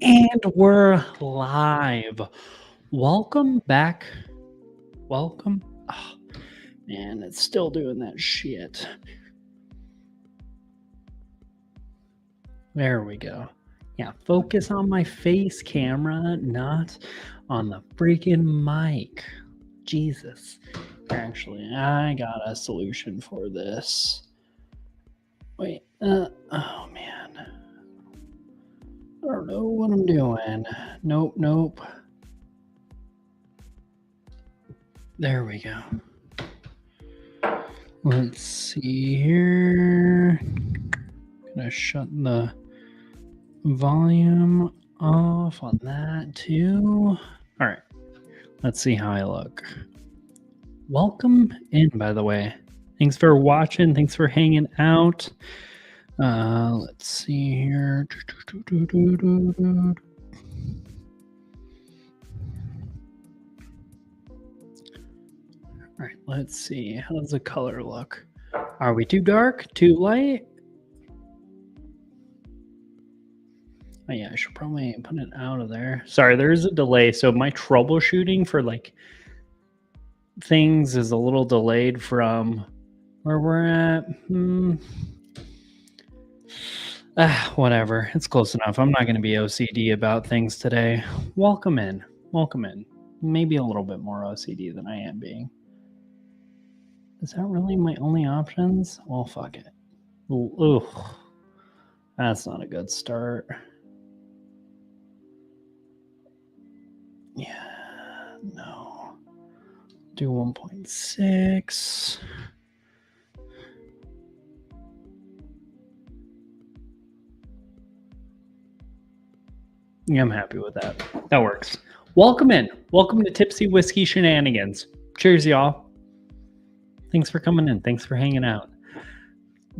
And we're live. Welcome back. Welcome. Oh, man, it's still doing that shit. There we go. Yeah, focus on my face camera, not on the freaking mic. Jesus. Actually, I got a solution for this. Wait, oh man. I don't know what I'm doing. Nope. There we go. Let's see here. Gonna shut the volume off on that too. All right, let's see how I look. Welcome in, by the way. Thanks for watching. Thanks for hanging out. Let's see here. All right, let's see. How does the color look? Are we too dark? Too light? Oh yeah, I should probably put it out of there. Sorry, there's a delay. So my troubleshooting for like things is a little delayed from where we're at. Whatever. It's close enough. I'm not going to be OCD about things today. Welcome in. Maybe a little bit more OCD than I am being. Is that really my only options? Well, fuck it. Ooh. That's not a good start. Yeah, no. Do 1.6. Yeah, I'm happy with that. That works. Welcome in. Welcome to Tipsy Whiskey Shenanigans. Cheers, y'all. Thanks for coming in. Thanks for hanging out.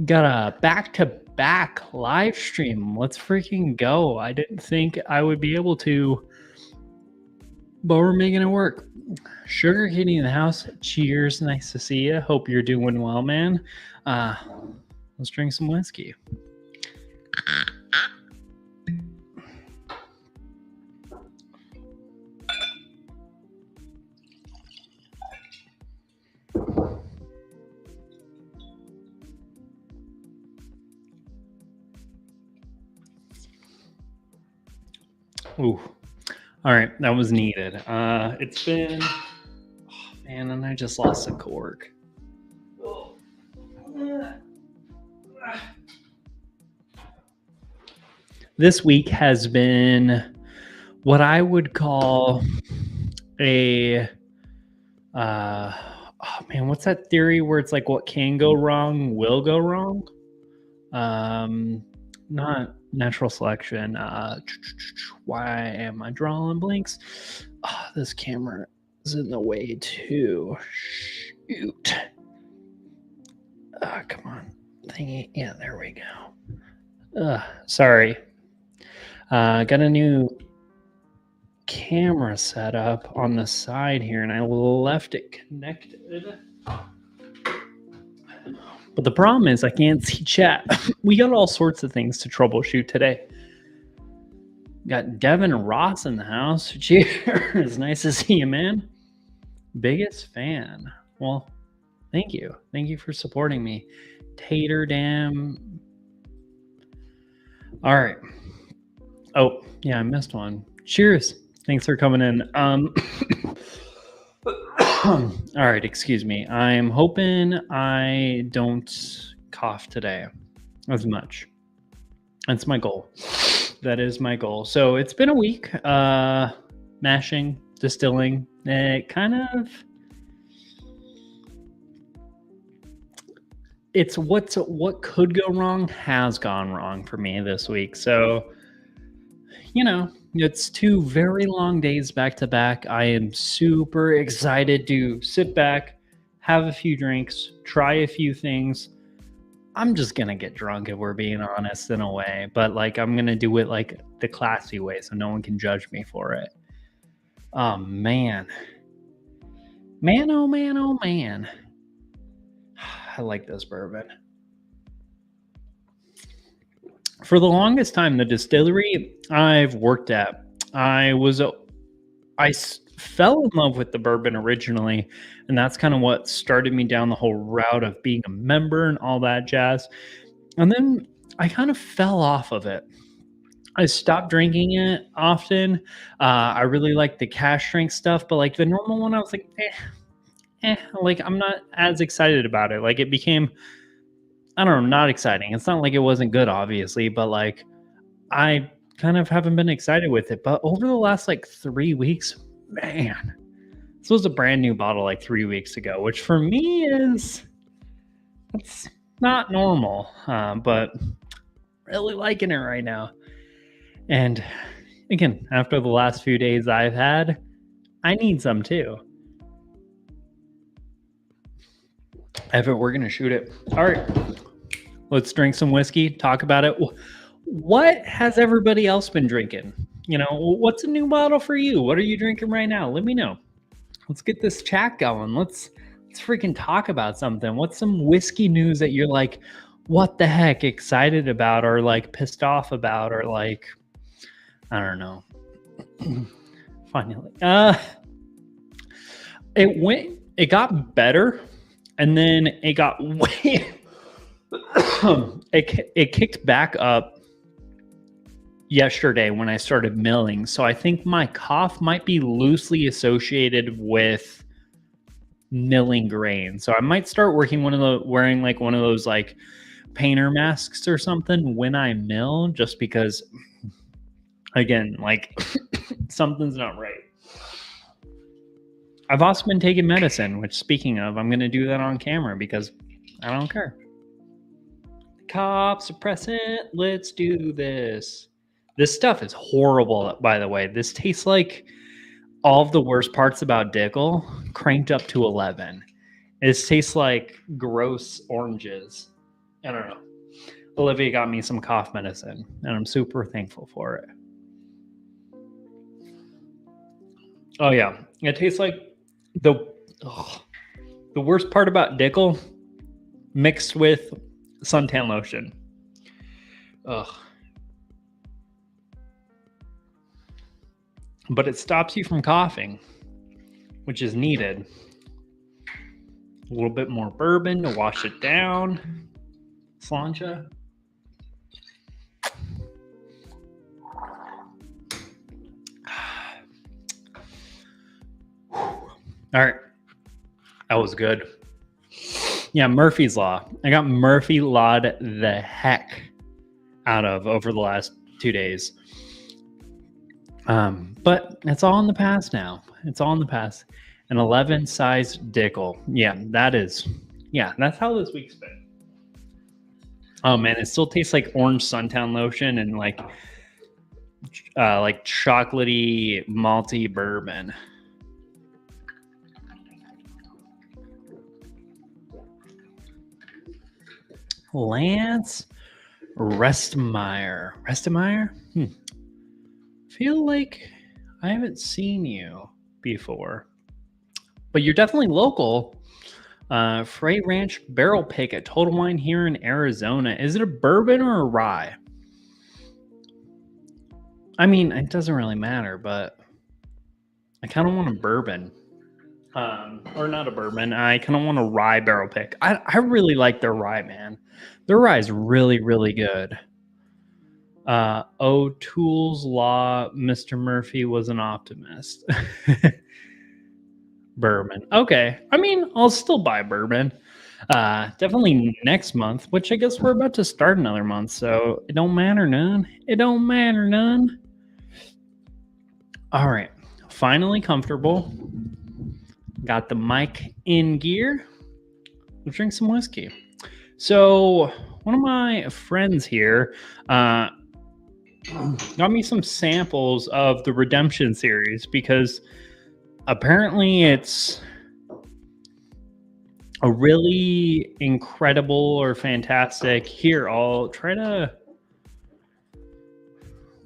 Got a back-to-back live stream. Let's freaking go. I didn't think I would be able to, but we're making it work. Sugar Kitty in the house. Cheers. Nice to see you. Hope you're doing well, man. Let's drink some whiskey. Ooh. All right, that was needed. It's been, man, and I just lost the cork. This week has been what I would call a, oh man, what's that theory where it's like what can go wrong will go wrong? Not natural selection. Why am I drawing blanks? Oh, this camera is in the way too. Shoot. Come on. Thingy. Yeah, there we go. Sorry. Got a new camera set up on the side here, and I left it connected. But the problem is I can't see chat. We got all sorts of things to troubleshoot today. Got Devin Ross in the house. Cheers. Nice to see you, man. Biggest fan. Well, thank you. Thank you for supporting me. Tater Dam. All right. Oh, yeah, I missed one. Cheers. Thanks for coming in. All right, excuse me. I'm hoping I don't cough today as much. That's my goal. That is my goal. So it's been a week mashing, distilling. It kind of... It's what could go wrong has gone wrong for me this week. So, you know, it's 2 very long days back to back. I am super excited to sit back, have a few drinks, try a few things. I'm just going to get drunk if we're being honest in a way, but like I'm going to do it like the classy way so no one can judge me for it. Oh man. Man, oh man, oh man. I like this bourbon. For the longest time, the distillery I've worked at, fell in love with the bourbon originally, and that's kind of what started me down the whole route of being a member and all that jazz. And then I kind of fell off of it. I stopped drinking it often. I really like the cash drink stuff, but like the normal one, I was like, like I'm not as excited about it. Like it became, I don't know, not exciting. It's not like it wasn't good, obviously, but like I kind of haven't been excited with it. But over the last like 3 weeks, man, this was a brand new bottle like 3 weeks ago, which for me is that's not normal, but really liking it right now. And again, after the last few days I've had, I need some too. Evan, we're gonna shoot it. All right, let's drink some whiskey. Talk about it. What has everybody else been drinking? You know, what's a new bottle for you? What are you drinking right now? Let me know. Let's get this chat going. Let's freaking talk about something. What's some whiskey news that you're like, what the heck, excited about, or like pissed off about, or like, I don't know. Finally, it got better, and then it got way. it kicked back up yesterday when I started milling. So I think my cough might be loosely associated with milling grain. So I might start wearing like one of those like painter masks or something when I mill, just because again, like something's not right. I've also been taking medicine, which speaking of, I'm going to do that on camera because I don't care. Cough suppressant, let's do this. This stuff is horrible, by the way. This tastes like all of the worst parts about Dickel cranked up to 11. This tastes like gross oranges. I don't know. Olivia got me some cough medicine, and I'm super thankful for it. Oh, yeah. It tastes like the worst part about Dickel mixed with suntan lotion. Ugh. But it stops you from coughing, which is needed. A little bit more bourbon to wash it down. Slancha. All right. That was good. Yeah, Murphy's Law. I got Murphy Law'd the heck out of over the last 2 days. But it's all in the past now. It's all in the past. An 11 size Dickel. Yeah, that's how this week's been. Oh man, it still tastes like orange suntan lotion and like chocolatey malty bourbon. Lance Restmeyer. Feel like I haven't seen you before, but you're definitely local. Frey Ranch Barrel Pick at Total Wine here in Arizona. Is it a bourbon or a rye? I mean, it doesn't really matter, but I kind of want a bourbon. Or not a bourbon. I kind of want a rye barrel pick. I really like their rye, man. Their rye is really, really good. O'Toole's Law, Mr. Murphy was an optimist. Bourbon. Okay. I mean, I'll still buy bourbon. Definitely next month, which I guess we're about to start another month, so it don't matter none. All right. Finally comfortable. Got the mic in gear. Let's drink some whiskey. So one of my friends here got me some samples of the Redemption series because apparently it's a really incredible or fantastic. Here, I'll try to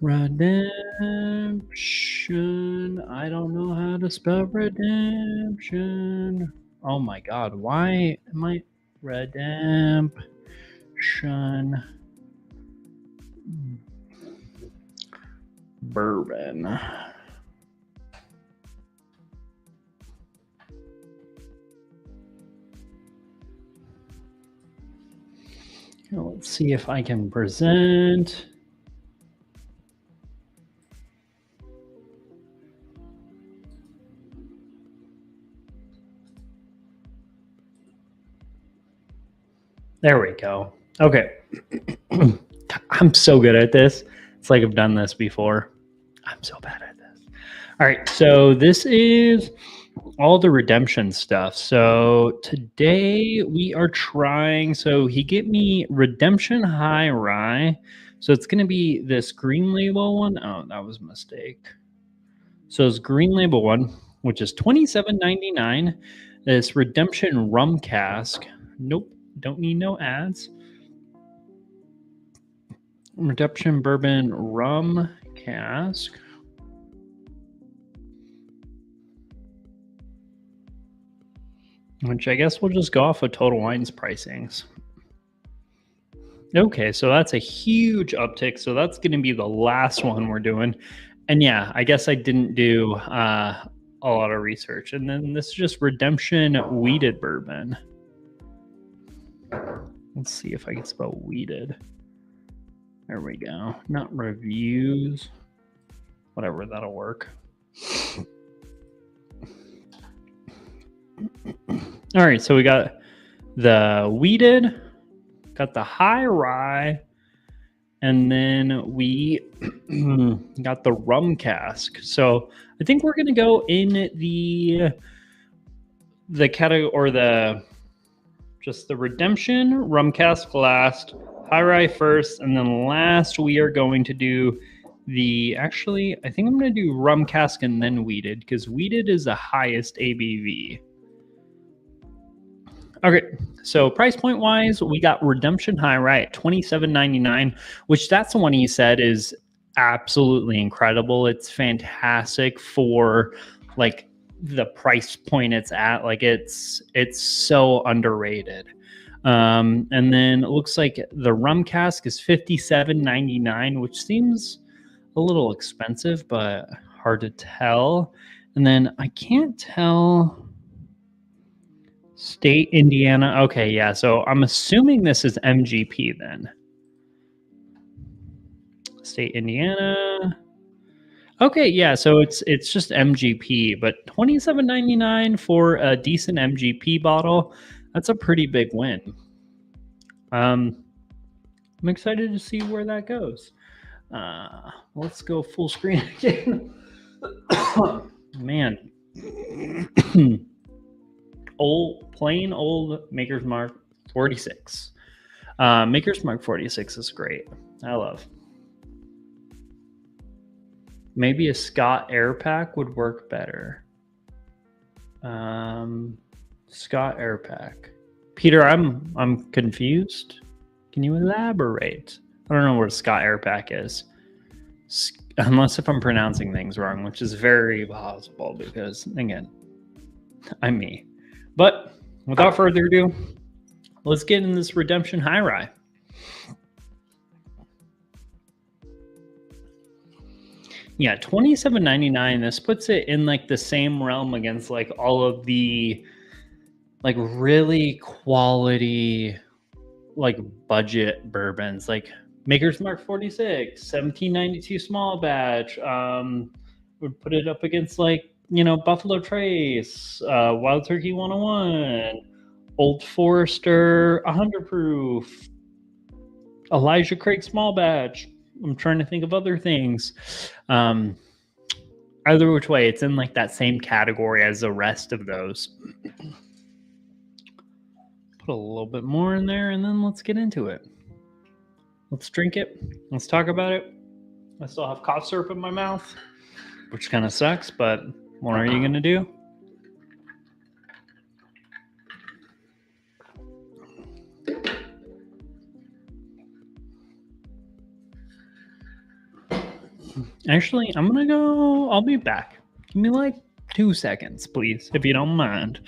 Redemption. I don't know how to spell redemption. Oh my god, why am I Redemption Bourbon. Let's see if I can present. There we go. Okay. I'm so good at this. It's like I've done this before. I'm so bad at this. All right. So this is all the redemption stuff. So today we are trying. So he gave me redemption high rye. So it's going to be this green label one. Oh, that was a mistake. So it's green label one, which is $27.99. This redemption rum cask. Nope. Don't need no ads. Redemption bourbon rum cask. Which I guess we'll just go off of Total Wine's pricings. Okay, so that's a huge uptick. So that's going to be the last one we're doing. And yeah, I guess I didn't do a lot of research. And then this is just redemption wheated bourbon. Let's see if I can spell wheated. There we go. Not reviews. Whatever, that'll work. All right, so we got the wheated, got the high rye, and then we got the rum cask. So I think we're gonna go in the category, or the redemption rum cask last, high rye first, and then last we are going to do I think I'm going to do rum cask and then wheated, because wheated is the highest ABV. Okay, so price point wise, we got redemption high rye at $27.99, which that's the one he said is absolutely incredible. It's fantastic for like the price point it's at. Like it's so underrated. And then it looks like the rum cask is $57.99, which seems a little expensive, but hard to tell. And then I can't tell. State Indiana. Okay, yeah. So I'm assuming this is MGP then. State Indiana. Okay, yeah. So it's just MGP, but $27.99 for a decent MGP bottle. That's a pretty big win. I'm excited to see where that goes. Let's go full screen again. Man. Plain old Maker's Mark 46. Maker's Mark 46 is great. I love. Maybe a Scott Air Pack would work better. Scott Air Pack. Peter, I'm confused. Can you elaborate? I don't know where Scott Air Pack is. Unless if I'm pronouncing things wrong, which is very possible because, again, I'm me. But without further ado, let's get in this redemption high rye. Yeah, $27.99. This puts it in like the same realm against like all of the like really quality like budget bourbons, like Maker's Mark 46, 1792 small batch. Would put it up against like, Buffalo Trace, Wild Turkey 101, Old Forester 100 proof, Elijah Craig small batch. I'm trying to think of other things. Either which way, it's in like that same category as the rest of those. Put a little bit more in there, and then let's get into it. Let's drink it. Let's talk about it. I still have cough syrup in my mouth, which kind of sucks, but what are you going to do? Actually, I'm going to go. I'll be back. Give me like 2 seconds, please, if you don't mind.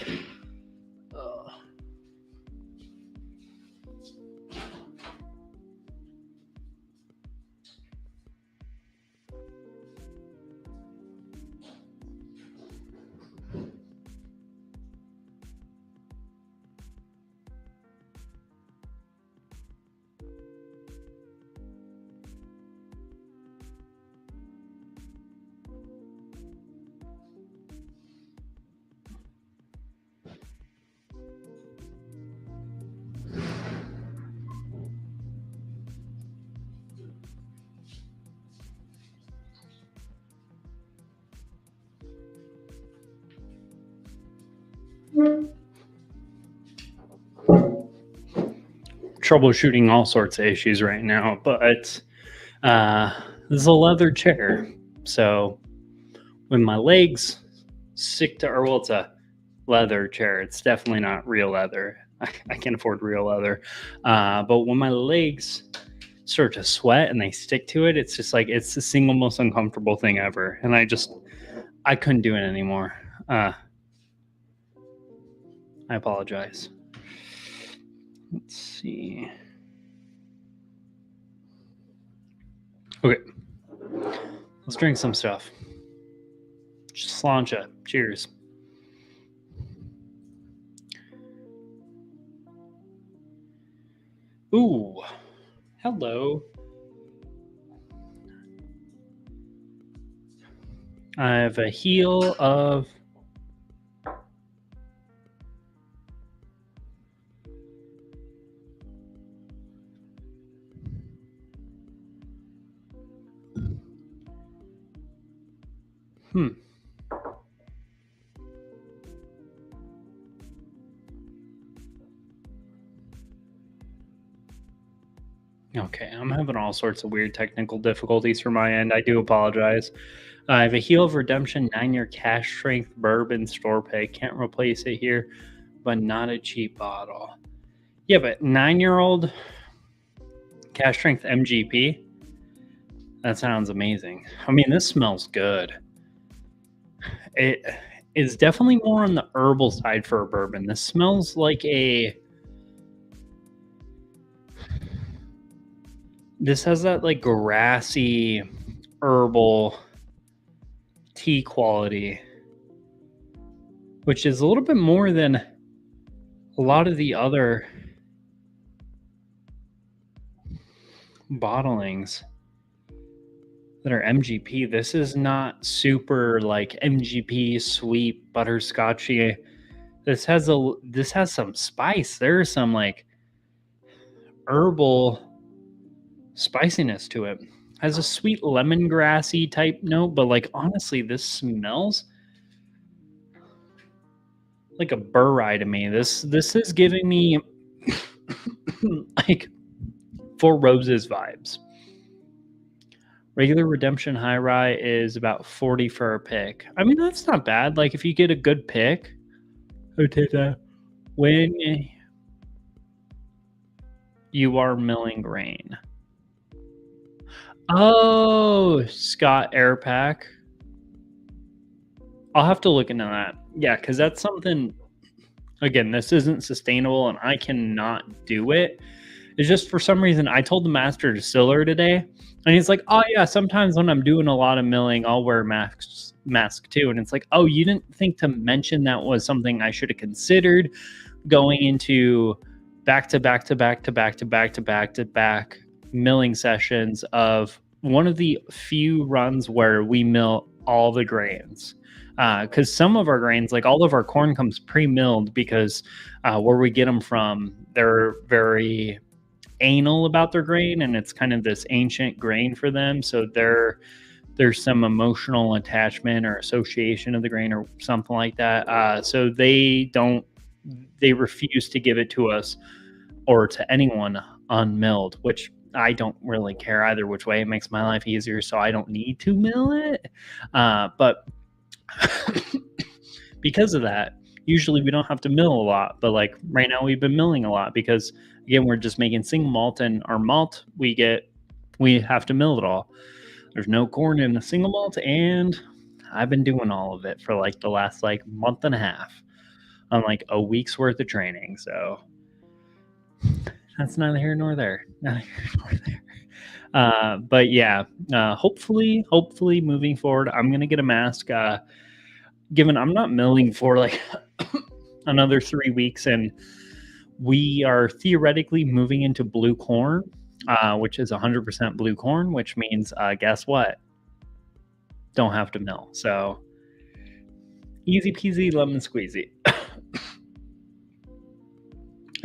troubleshooting all sorts of issues right now, but this is a leather chair. So when my legs stick to, or well, it's a leather chair. It's definitely not real leather. I can't afford real leather. But when my legs start to sweat and they stick to it, it's just like, it's the single most uncomfortable thing ever. And I couldn't do it anymore. I apologize. Let's see. Okay. Let's drink some stuff. Just sláinte. Cheers. Ooh. Hello. I have a heel of Okay, I'm having all sorts of weird technical difficulties from my end. I do apologize. I have a Heel of Redemption 9-year cash strength bourbon store pick. Can't replace it here, but not a cheap bottle. Yeah, but 9-year-old cash strength MGP? That sounds amazing. I mean, this smells good. It is definitely more on the herbal side for a bourbon. This smells like this has that like grassy herbal tea quality, which is a little bit more than a lot of the other bottlings that are MGP. This is not super like MGP sweet butterscotchy. This has some spice. There's some like herbal spiciness to it. Has a sweet lemongrassy type note, but like honestly, this smells like a burrye to me. This is giving me like Four Roses vibes. Regular Redemption High Rye is about 40 for a pick. I mean, that's not bad. Like if you get a good pick, I would take that. When you are milling grain. Oh, Scott Air Pack. I'll have to look into that. Yeah, because that's something, again, this isn't sustainable and I cannot do it. It's just for some reason, I told the master distiller today, and he's like, oh yeah, sometimes when I'm doing a lot of milling, I'll wear mask too. And it's like, oh, you didn't think to mention that was something I should have considered going into back to back milling sessions of one of the few runs where we mill all the grains. Because some of our grains, like all of our corn comes pre-milled because where we get them from, they're very anal about their grain and it's kind of this ancient grain for them. So there's some emotional attachment or association of the grain or something like that. So they refuse to give it to us or to anyone unmilled, which I don't really care either which way. It makes my life easier, so I don't need to mill it. But because of that, usually we don't have to mill a lot. But like right now, we've been milling a lot because again, we're just making single malt, and our malt we have to mill it all. There's no corn in a single malt, and I've been doing all of it for like the last like month and a half on like a week's worth of training. So that's neither here nor there. But yeah, hopefully moving forward, I'm going to get a mask, given I'm not milling for like another 3 weeks and we are theoretically moving into blue corn, which is 100% blue corn, which means, guess what? Don't have to mill. So easy peasy lemon squeezy.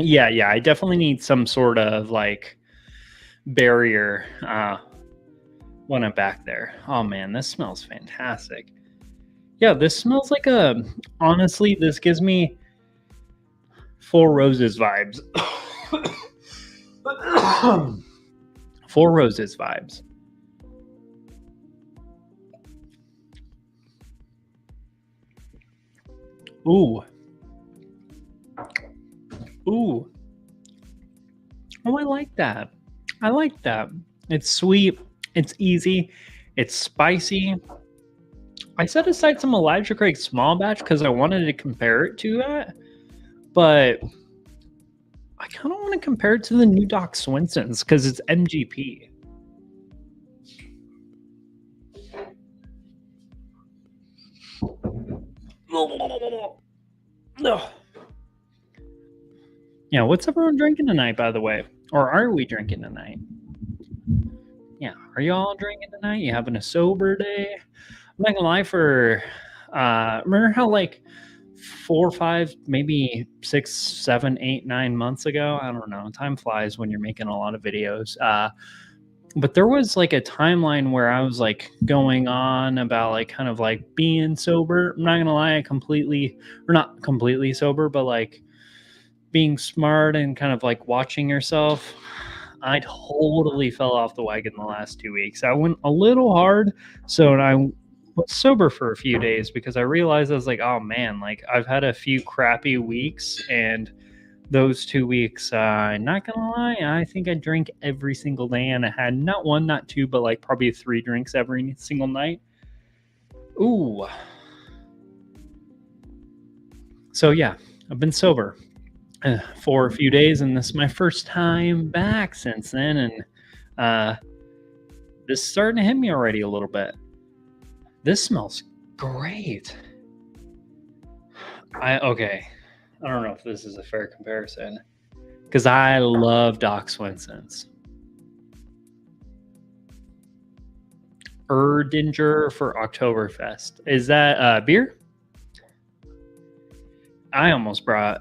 Yeah, I definitely need some sort of like barrier when I'm back there. Oh man, this smells fantastic. Yeah, this smells like honestly, this gives me Four Roses vibes. Four Roses vibes. Ooh. Ooh. Oh, I like that. I like that. It's sweet. It's easy. It's spicy. I set aside some Elijah Craig small batch because I wanted to compare it to that, but I kind of want to compare it to the new Doc Swinson's because it's MGP. Yeah, what's everyone drinking tonight, by the way? Or are we drinking tonight? Yeah, are you all drinking tonight? You having a sober day? I'm not gonna lie, remember how like 4, 5, maybe 6, 7, 8, 9 months ago? I don't know. Time flies when you're making a lot of videos. But there was like a timeline where I was like going on about like kind of like being sober. I'm not gonna lie, not completely sober, but like being smart and kind of like watching yourself. I totally fell off the wagon the last 2 weeks. I went a little hard, so I was sober for a few days because I realized I was like, oh man, like I've had a few crappy weeks, and those 2 weeks, not gonna lie, I think I drink every single day, and I had not one, not two, but like probably 3 drinks every single night. Ooh. So yeah, I've been sober for a few days, and this is my first time back since then, and this is starting to hit me already a little bit. This smells great. Okay. I don't know if this is a fair comparison because I love Doc Swinson's. Erdinger for Oktoberfest. Is that beer? I almost brought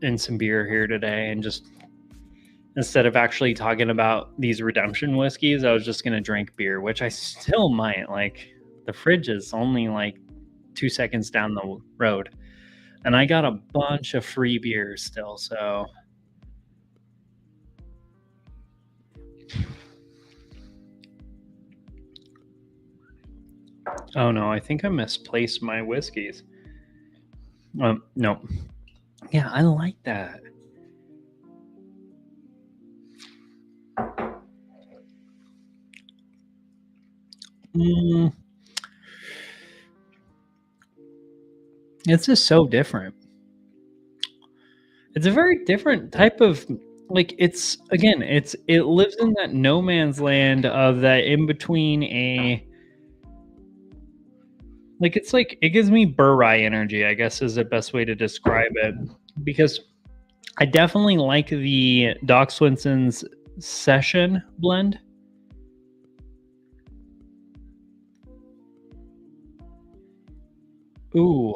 in some beer here today, and just instead of actually talking about these redemption whiskeys, I was just going to drink beer, which I still might. Like, the fridge is only like 2 seconds down the road, and I got a bunch of free beers still, so oh no, I think I misplaced my whiskeys. No. Yeah, I like that. It's just so different. It's a very different type of, like, it lives in that no man's land of that in between it's like it gives me Burrye energy, I guess is the best way to describe it, because I definitely like the Doc Swinson's Session blend. Ooh.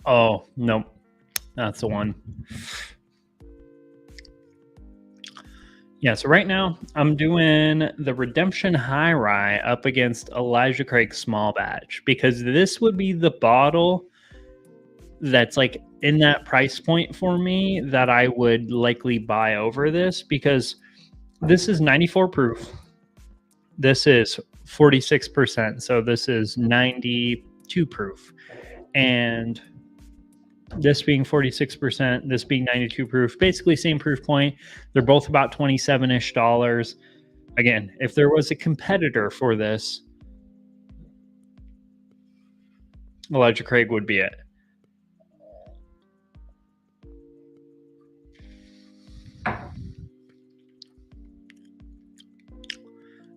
Oh, nope. That's the one. Yeah, so right now I'm doing the Redemption High Rye up against Elijah Craig Small Batch because this would be the bottle that's like in that price point for me that I would likely buy over this, because this is 94 proof. This is 46%, so this is 92 proof. And this being 46%, this being 92 proof, basically same proof point. They're both about $27-ish. Again, if there was a competitor for this, Elijah Craig would be it.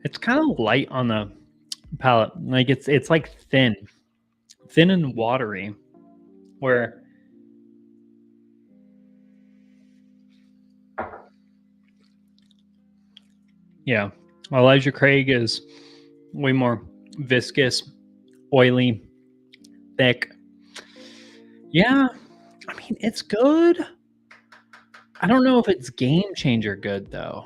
It's kind of light on the palate. Like it's like thin and watery, where yeah, Elijah Craig is way more viscous, oily, thick. Yeah, I mean, it's good. I don't know if it's game changer good though.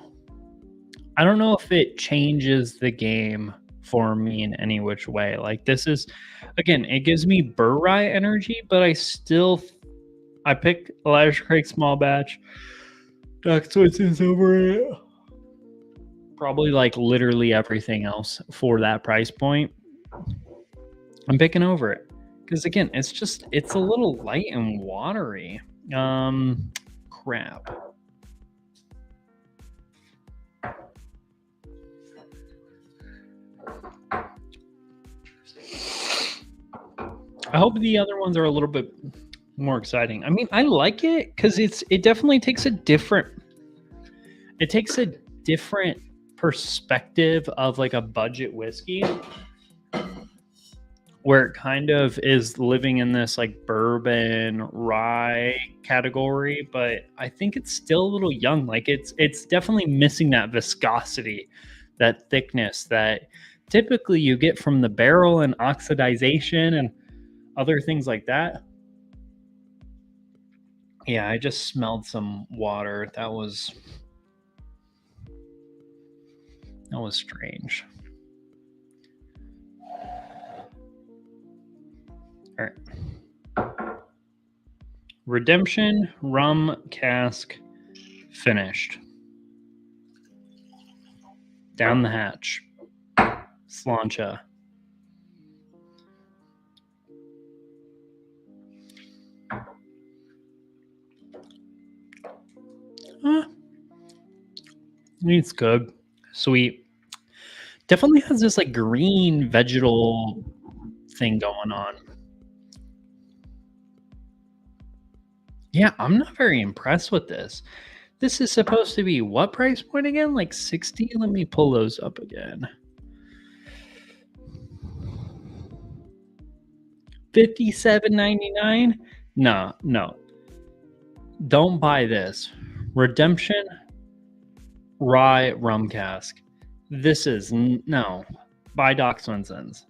I don't know if it changes the game for me in any which way. Like this is, again, it gives me Burr Rye energy, but I pick Elijah Craig small batch. Doc Swinson's over it. Probably like literally everything else for that price point. I'm picking over it because again, it's a little light and watery. Crap. I hope the other ones are a little bit more exciting. I mean, I like it because it definitely takes a different perspective of like a budget whiskey where it kind of is living in this like bourbon rye category, but I think it's still a little young. Like it's definitely missing that viscosity, that thickness that typically you get from the barrel and oxidization and other things like that. Yeah, I just smelled some water. That was strange. All right. Redemption rum cask finished. Down the hatch. Slancha. It's good. Sweet. Definitely has this like green vegetal thing going on. Yeah, I'm not very impressed with this. This is supposed to be what price point again? Like 60? Let me pull those up again. 57.99? No. Don't buy this. Redemption rye rum cask. This is no. Buy Doc Swinson's.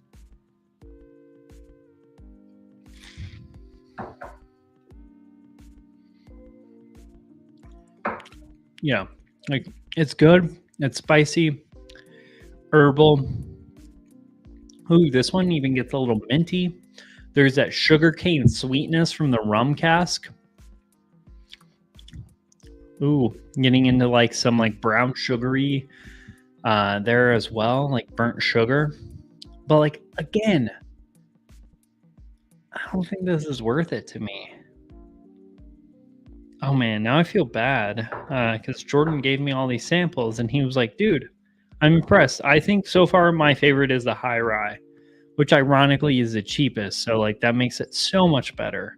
Yeah, like it's good. It's spicy, herbal. Ooh, this one even gets a little minty. There's that sugarcane sweetness from the rum cask. Ooh, getting into like some like brown sugary there as well, like burnt sugar. But like again, I don't think this is worth it to me. Oh man, now I feel bad because Jordan gave me all these samples and he was like, dude, I'm impressed. I think so far my favorite is the high rye, which ironically is the cheapest. So like that makes it so much better.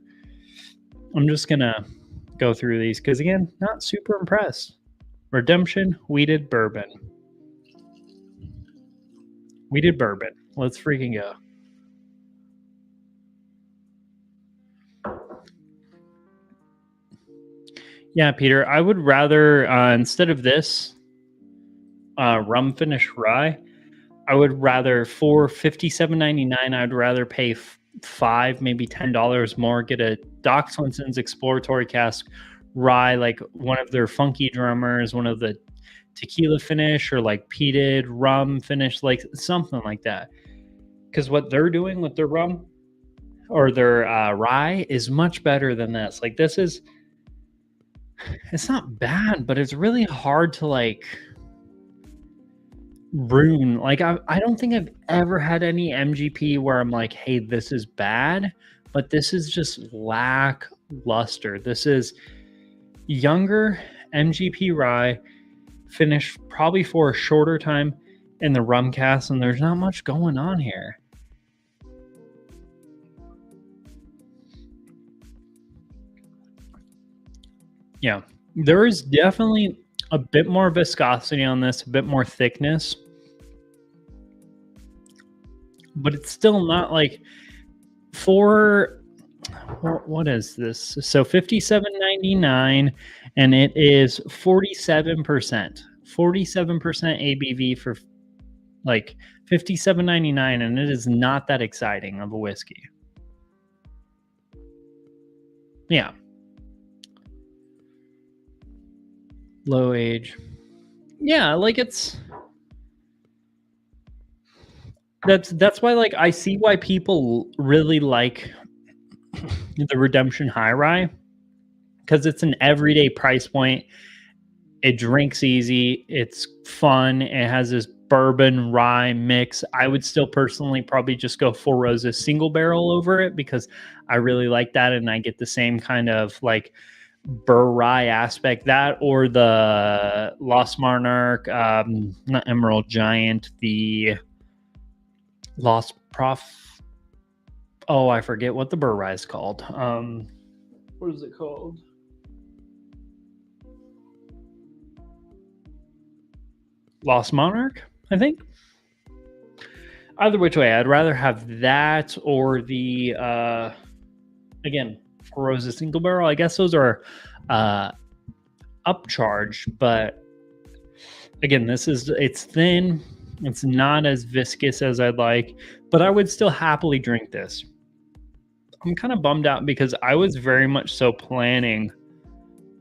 I'm just gonna go through these because again, not super impressed. Redemption wheated bourbon. Wheated bourbon. Let's freaking go. Yeah, Peter, I would rather instead of this rum finish rye, I would rather for $57.99. I'd rather pay $5, maybe $10 more. Get a Doc Swinson's exploratory cask rye, like one of their funky drummers, one of the tequila finish or like peated rum finish, like something like that. Because what they're doing with their rum or their rye is much better than this. Like this is, it's not bad, but it's really hard to like ruin. Like I don't think I've ever had any MGP where I'm like, hey, this is bad, but this is just lackluster. This is younger MGP rye finished probably for a shorter time in the rum cast, and there's not much going on here. Yeah, there is definitely a bit more viscosity on this, a bit more thickness, but it's still not like for what is this? So $57.99, and it is 47%. 47% ABV for like $57.99, and it is not that exciting of a whiskey. Yeah. Low age. Yeah, like that's why, like, I see why people really like the Redemption High Rye, because it's an everyday price point. It drinks easy, it's fun, it has this bourbon rye mix. I would still personally probably just go Four Roses single barrel over it because I really like that, and I get the same kind of like Burr rye aspect, that or the Lost Monarch, not Emerald Giant, the Lost Prof. Oh, I forget what the Burr rye is called. What is it called? Lost Monarch, I think. Either which way, I'd rather have that or the again, Four Roses single barrel. I guess those are upcharged, but again, it's thin. It's not as viscous as I'd like, but I would still happily drink this. I'm kind of bummed out because I was very much so planning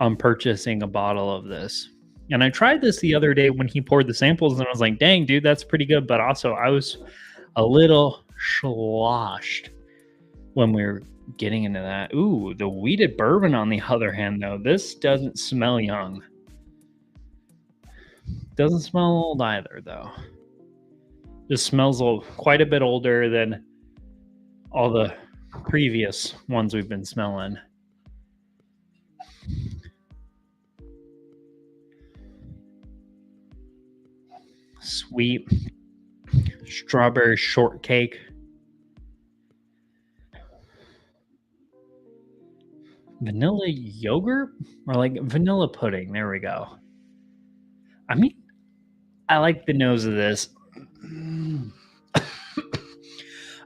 on purchasing a bottle of this. And I tried this the other day when he poured the samples, and I was like, dang, dude, that's pretty good. But also, I was a little sloshed when we were getting into that. Ooh, the wheated bourbon, on the other hand, though, this doesn't smell young. Doesn't smell old either, though. Just smells quite a bit older than all the previous ones we've been smelling. Sweet strawberry shortcake. Vanilla yogurt or like vanilla pudding. There we go. I mean, I like the nose of this.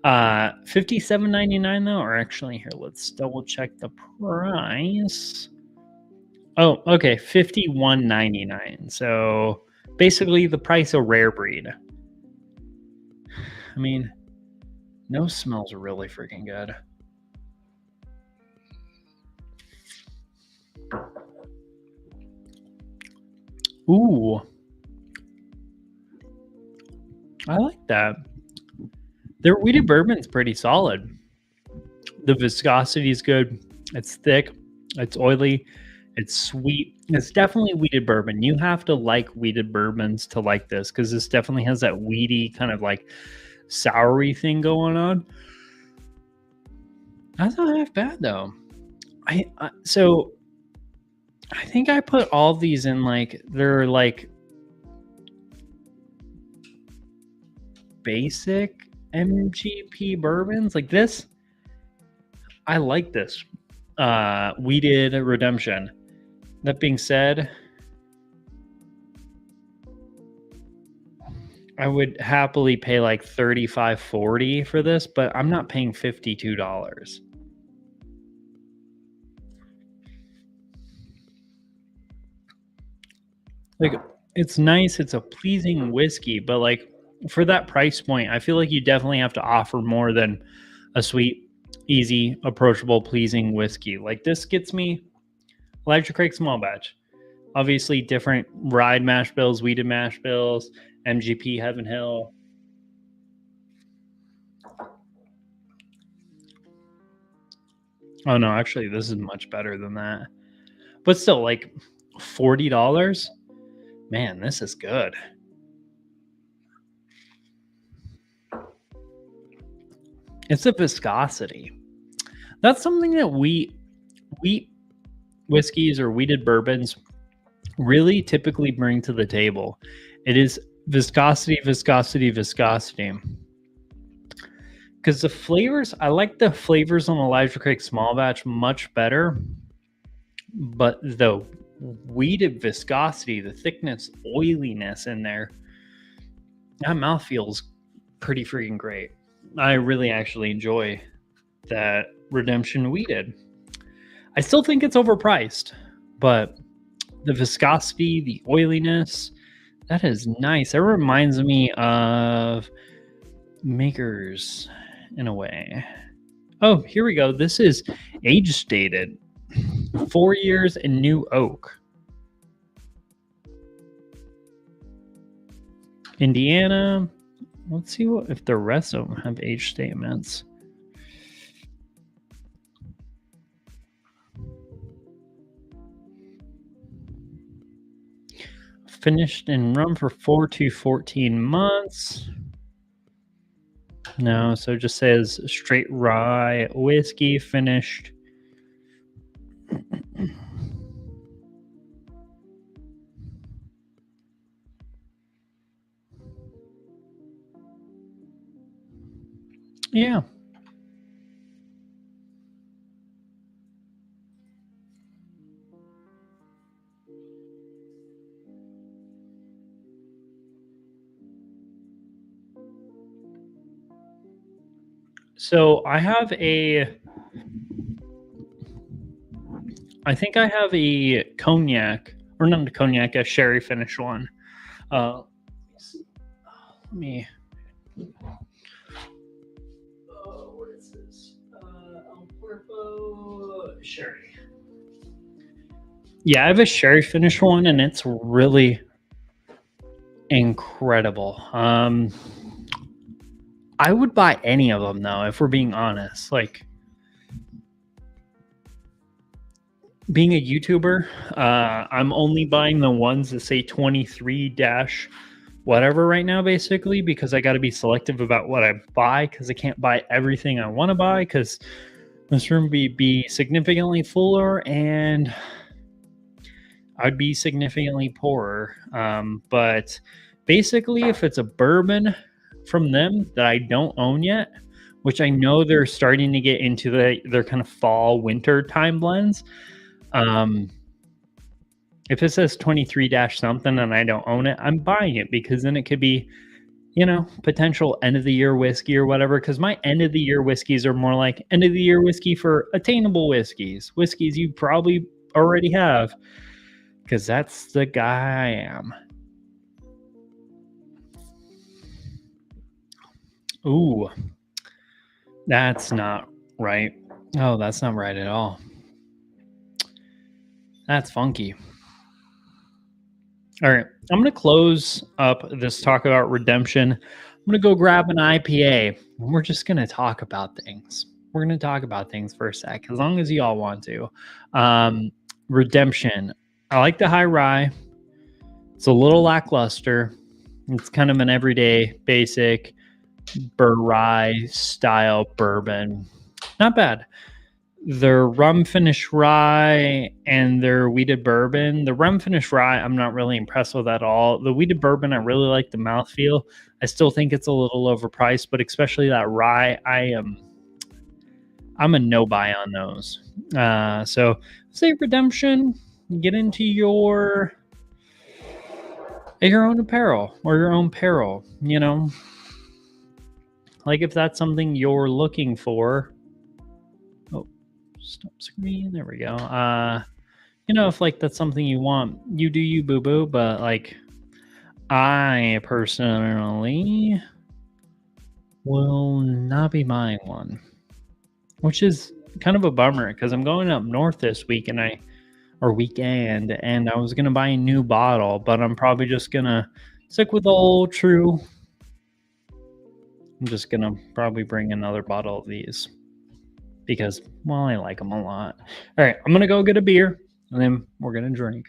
$57.99 though, or actually here, let's double check the price. Oh, okay, $51.99. So basically the price of rare breed. I mean, nose smells really freaking good. Ooh. I like that. Their wheated bourbon's pretty solid. The viscosity is good. It's thick. It's oily. It's sweet. It's definitely wheated bourbon. You have to like wheated bourbons to like this, because this definitely has that weedy kind of like soury thing going on. That's not half bad though. So I think I put all of these in like they're like basic MGP bourbons. Like this, I like this wheated Redemption. That being said, I would happily pay like $35-$40 for this, but I'm not paying $52. Like, it's nice, it's a pleasing whiskey, but like for that price point, I feel like you definitely have to offer more than a sweet, easy, approachable, pleasing whiskey. Like this gets me Elijah Craig small batch. Obviously different rye mash bills, wheated mash bills, MGP Heaven Hill. Oh no, actually this is much better than that. But still, like $40? Man, this is good. It's a viscosity. That's something that wheat whiskeys or wheated bourbons really typically bring to the table. It is viscosity, viscosity, viscosity. Because the flavors, I like the flavors on Elijah Craig small batch much better. But the wheated viscosity, the thickness, oiliness in there, that mouth feels pretty freaking great. I really actually enjoy that Redemption wheated. I still think it's overpriced, but the viscosity, the oiliness, that is nice. That reminds me of Makers in a way. Oh, here we go. This is age stated. 4 years in new oak. Indiana. Let's see if the rest of them have age statements. Finished in rum for 4 to 14 months. No, so it just says straight rye whiskey finished. Yeah. So I think I have a cognac, or not a cognac, a sherry finish one. Let me. What is this? El Cuerpo sherry. Yeah, I have a sherry finish one, and it's really incredible. I would buy any of them though, if we're being honest. Like, being a YouTuber, I'm only buying the ones that say 23 dash whatever right now, basically, because I got to be selective about what I buy, because I can't buy everything I want to buy, because this room would be significantly fuller and I'd be significantly poorer. But basically, if it's a bourbon from them that I don't own yet, which I know they're starting to get into their kind of fall winter time blends. If it says 23 dash something and I don't own it, I'm buying it, because then it could be, potential end of the year whiskey or whatever. Because my end of the year whiskeys are more like end of the year whiskey for attainable whiskeys you probably already have, because that's the guy I am. Ooh, that's not right. Oh, that's not right at all. That's funky. All right, I'm going to close up this talk about redemption. I'm going to go grab an IPA, and we're just going to talk about things. We're going to talk about things for a sec, as long as you all want to. Redemption. I like the high rye. It's a little lackluster. It's kind of an everyday, basic rye style bourbon. Not bad. Their rum finish rye and their wheated bourbon. The rum finish rye, I'm not really impressed with at all. The wheated bourbon, I really like the mouthfeel. I still think it's a little overpriced, but especially that rye, I'm a no buy on those. So say redemption, get into your own apparel or your own peril, like if that's something you're looking for. Stop screen. There we go. If like that's something you want, you do you, boo boo. But like, I personally will not be buying one, which is kind of a bummer, because I'm going up north this week weekend, and I was gonna buy a new bottle, but I'm probably just gonna stick with the old true. I'm just gonna probably bring another bottle of these, because, well, I like them a lot. All right, I'm going to go get a beer, and then we're going to drink.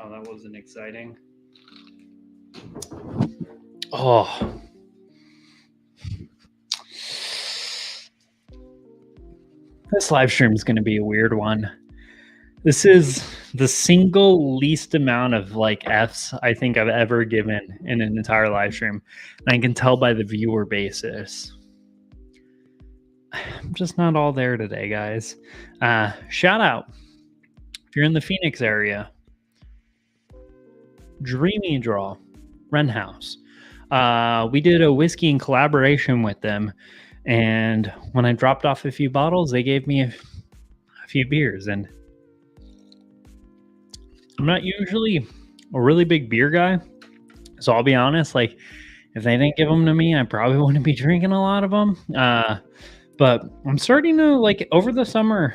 Oh, that wasn't exciting. Oh. This live stream is going to be a weird one. This is the single least amount of like Fs I think I've ever given in an entire live stream. And I can tell by the viewer basis. I'm just not all there today, guys. Shout out. If you're in the Phoenix area, Dreamy Draw, Wren House. We did a whiskey in collaboration with them. And when I dropped off a few bottles, they gave me a few beers. And I'm not usually a really big beer guy. So I'll be honest, like, if they didn't give them to me, I probably wouldn't be drinking a lot of them. But I'm starting to, like, over the summer,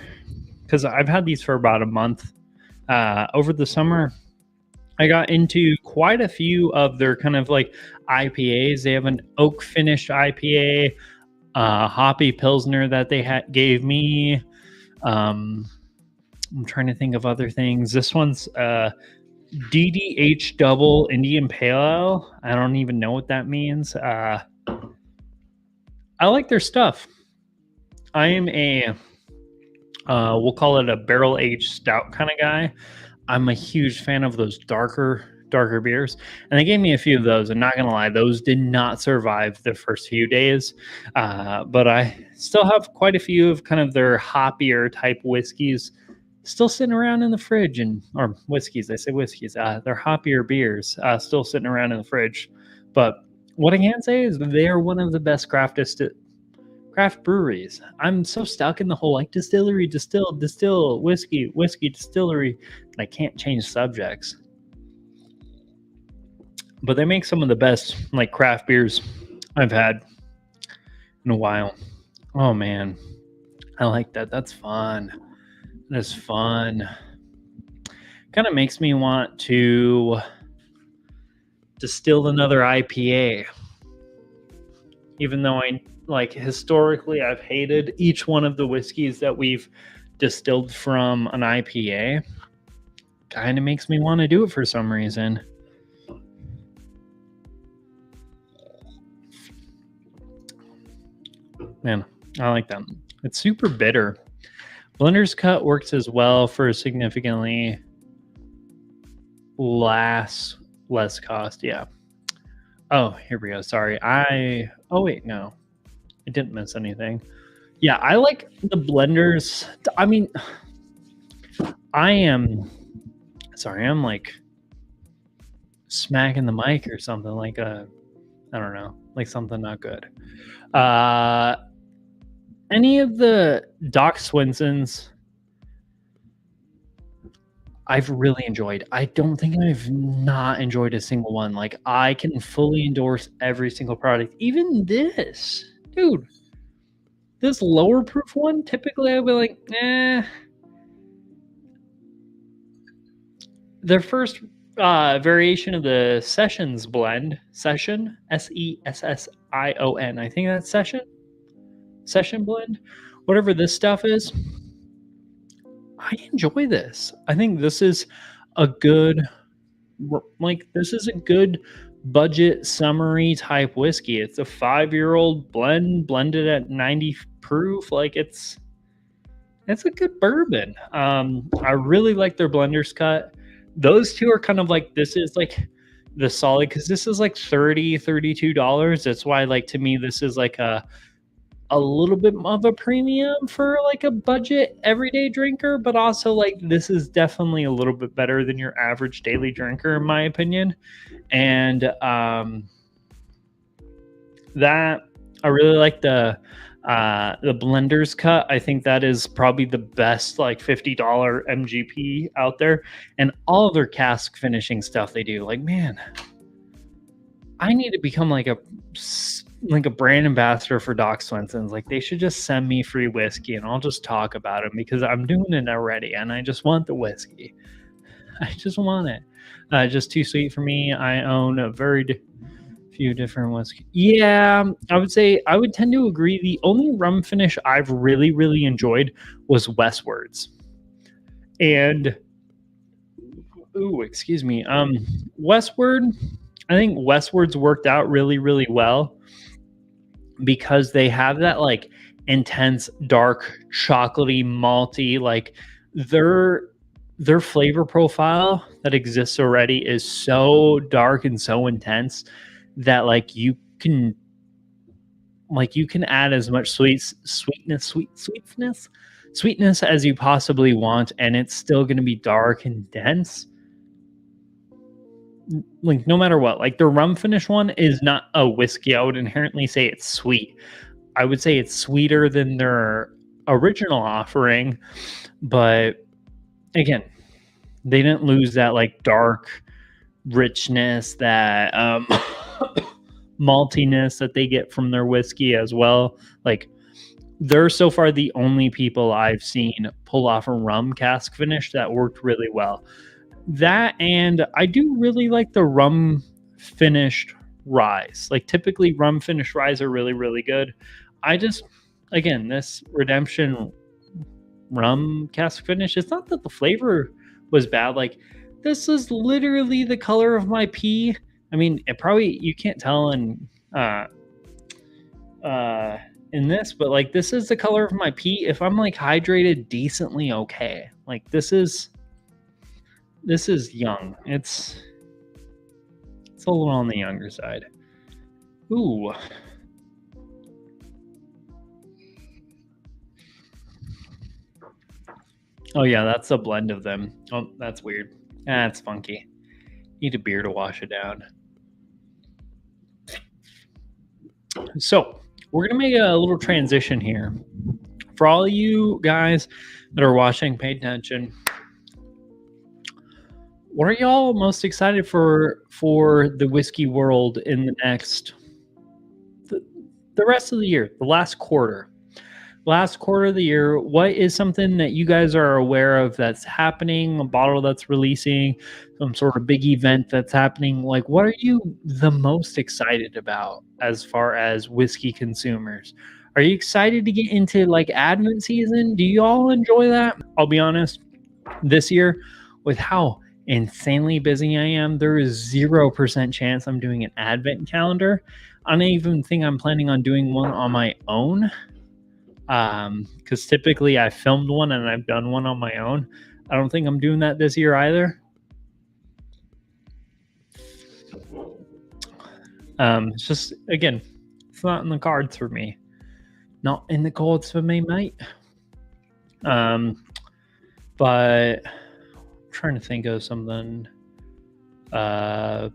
because I've had these for about a month. Over the summer, I got into quite a few of their kind of like IPAs. They have an oak finished IPA, hoppy pilsner that they gave me. I'm trying to think of other things. This one's DDH double Indian Pale Ale. I don't even know what that means. I like their stuff. I am we'll call it a barrel aged stout kind of guy. I'm a huge fan of those darker beers, and they gave me a few of those. And not gonna lie, those did not survive the first few days, but I still have quite a few of kind of their hoppier type whiskeys still sitting around in the fridge, or whiskeys. I say whiskeys. They're hoppier beers still sitting around in the fridge. But what I can say is they're one of the best craft breweries. I'm so stuck in the whole like distillery, distill, whiskey, distillery, and I can't change subjects. But they make some of the best like craft beers I've had in a while. Oh man, I like that. That's fun. That's fun. Kind of makes me want to distill another IPA, even though I like historically I've hated each one of the whiskeys that we've distilled from an IPA. Kind of makes me want to do it for some reason. Man, I like that. It's super bitter. Blender's Cut works as well for significantly less cost. Yeah. Oh, here we go. Sorry. Oh wait, no. I didn't miss anything. Yeah, I like the blenders. I mean, I'm like smacking the mic or something, like I don't know, like something not good. Any of the Doc Swinsons I've really enjoyed. I don't think I've not enjoyed a single one. Like, I can fully endorse every single product. Even this. Dude, this lower proof one, typically I'd be like, Their first variation of the Sessions blend, Session, Session. I think that's Session blend. Whatever this stuff is, I enjoy this. I think this is a good, budget summery type whiskey. It's a 5-year-old blended at 90 proof. Like it's a good bourbon. I really like their Blender's Cut. Those two are kind of like, this is like the solid, because this is like $32. That's why, like, to me, this is like a little bit of a premium for like a budget everyday drinker, but also like this is definitely a little bit better than your average daily drinker in my opinion. And that I really like the Blender's Cut. I think that is probably the best like $50 MGP out there, and all of their cask finishing stuff they do, like, man, I need to become like a brand ambassador for Doc Swenson's. Like, they should just send me free whiskey and I'll just talk about them, because I'm doing it already and I just want the whiskey. I just want it. Just too sweet for me. I own a very few different whiskey. Yeah, I would say I would tend to agree. The only rum finish I've really, really enjoyed was Westward's. And excuse me. Westward, I think Westward's worked out really, really well, because they have that like intense, dark, chocolatey, malty, like their flavor profile that exists already is so dark and so intense that like you can add as much sweetness as you possibly want, and it's still going to be dark and dense. Like, no matter what, like the rum finish one is not a whiskey I would inherently say it's sweet. I would say it's sweeter than their original offering, but again, they didn't lose that like dark richness, that maltiness that they get from their whiskey as well. Like they're so far the only people I've seen pull off a rum cask finish that worked really well. That, and I do really like the rum finished ryes. Like typically rum finished ryes are really, really good. I just, again, this Redemption rum cask finish, it's not that the flavor was bad. Like this is literally the color of my pee. I mean, it probably, you can't tell uh in this, but like this is the color of my pee if I'm like hydrated decently okay. Like this is young. It's a little on the younger side. Ooh. Oh yeah, that's a blend of them. Oh, that's weird. That's funky. Need a beer to wash it down. So we're gonna make a little transition here. For all you guys that are watching, pay attention. What are y'all most excited for the whiskey world in the, the rest of the year, the last quarter? Last quarter of the year, what is something that you guys are aware of that's happening, a bottle that's releasing, some sort of big event that's happening? Like, what are you the most excited about as far as whiskey consumers? Are you excited to get into like Advent season? Do you all enjoy that? I'll be honest, this year, with how insanely busy I am, there is 0% chance I'm doing an Advent calendar. I don't even think I'm planning on doing one on my own, because typically I filmed one and I've done one on my own. I don't think I'm doing that this year either. It's just, again, it's not in the cards for me. Not in the cards for me, mate. But I'm trying to think of something. But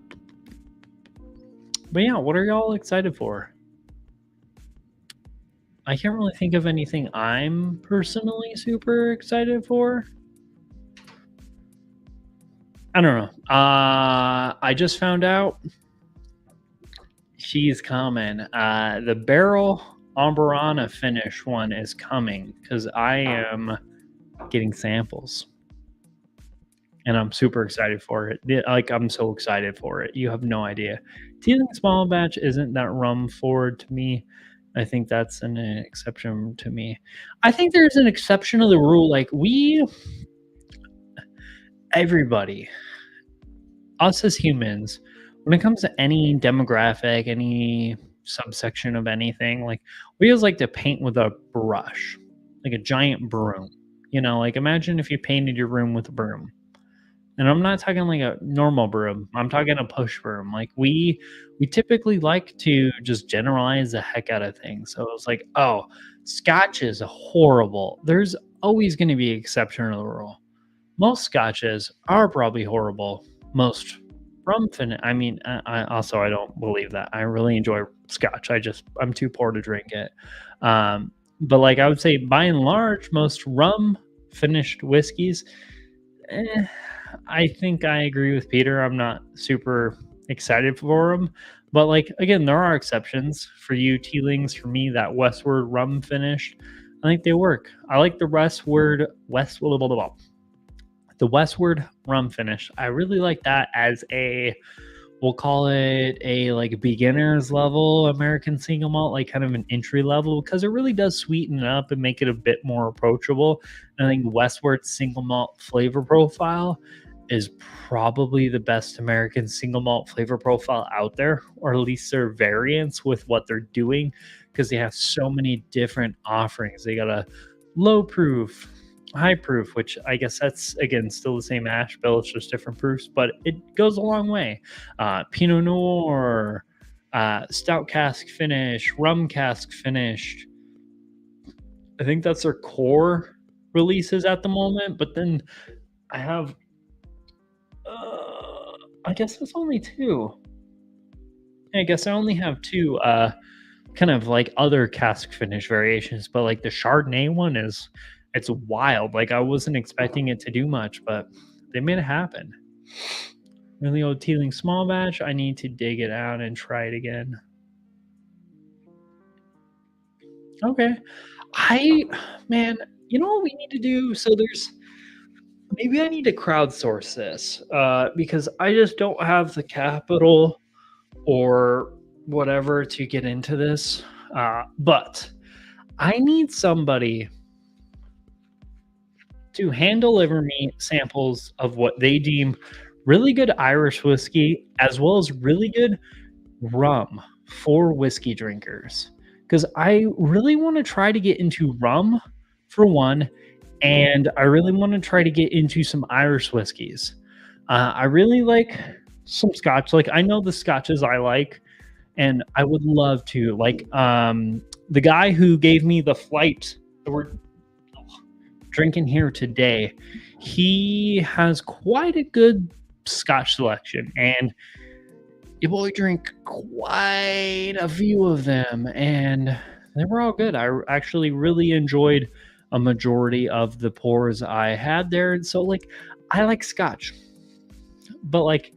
yeah, what are y'all excited for? I can't really think of anything I'm personally super excited for. I don't know. I just found out she's coming. The barrel Amberana finish one is coming because I am getting samples. And I'm super excited for it. Like, I'm so excited for it. You have no idea. Teeling small batch isn't that rum forward to me. I think that's an exception to me. I think there's an exception to the rule. Like, everybody, us as humans, when it comes to any demographic, any subsection of anything, like, we always like to paint with a brush, like a giant broom. Like imagine if you painted your room with a broom. And I'm not talking like a normal broom. I'm talking a push broom. Like we typically like to just generalize the heck out of things. So it's like, oh, scotch is horrible. There's always going to be an exception to the rule. Most scotches are probably horrible. Most I mean, I don't believe that. I really enjoy scotch. I'm too poor to drink it. But like I would say, by and large, most rum finished whiskeys, I think I agree with Peter. I'm not super excited for them. But like again, there are exceptions for you Tealings. For me, that Westward rum finish, I think they work. I like the the Westward rum finish. I really like that as we'll call it a like beginner's level American single malt, like kind of an entry level, because it really does sweeten it up and make it a bit more approachable. And I think Westward's single malt flavor profile is probably the best American single malt flavor profile out there, or at least their variants with what they're doing, because they have so many different offerings. They got a low proof, high proof, which I guess that's again still the same ash bill, it's just different proofs, but it goes a long way. Pinot Noir, stout cask finish, rum cask finished. I think that's their core releases at the moment. But then I have, I guess it's only two. I guess I only have two. kind of like other cask finish variations, but like the Chardonnay one it's wild. Like I wasn't expecting it to do much, but they made it happen. Really old Teeling small batch. I need to dig it out and try it again. Okay. I man, you know what we need to do? So there's maybe I need to crowdsource this because I just don't have the capital or whatever to get into this. But I need somebody to hand deliver me samples of what they deem really good Irish whiskey as well as really good rum for whiskey drinkers. Because I really want to try to get into rum for one, and I really want to try to get into some Irish whiskeys. I really like some Scotch. Like I know the Scotches I like, and I would love to. Like the guy who gave me the flight that we're drinking here today, he has quite a good Scotch selection, and your boy drank quite a few of them, and they were all good. I actually really enjoyed a majority of the pours I had there. And so, like, I like Scotch, but like,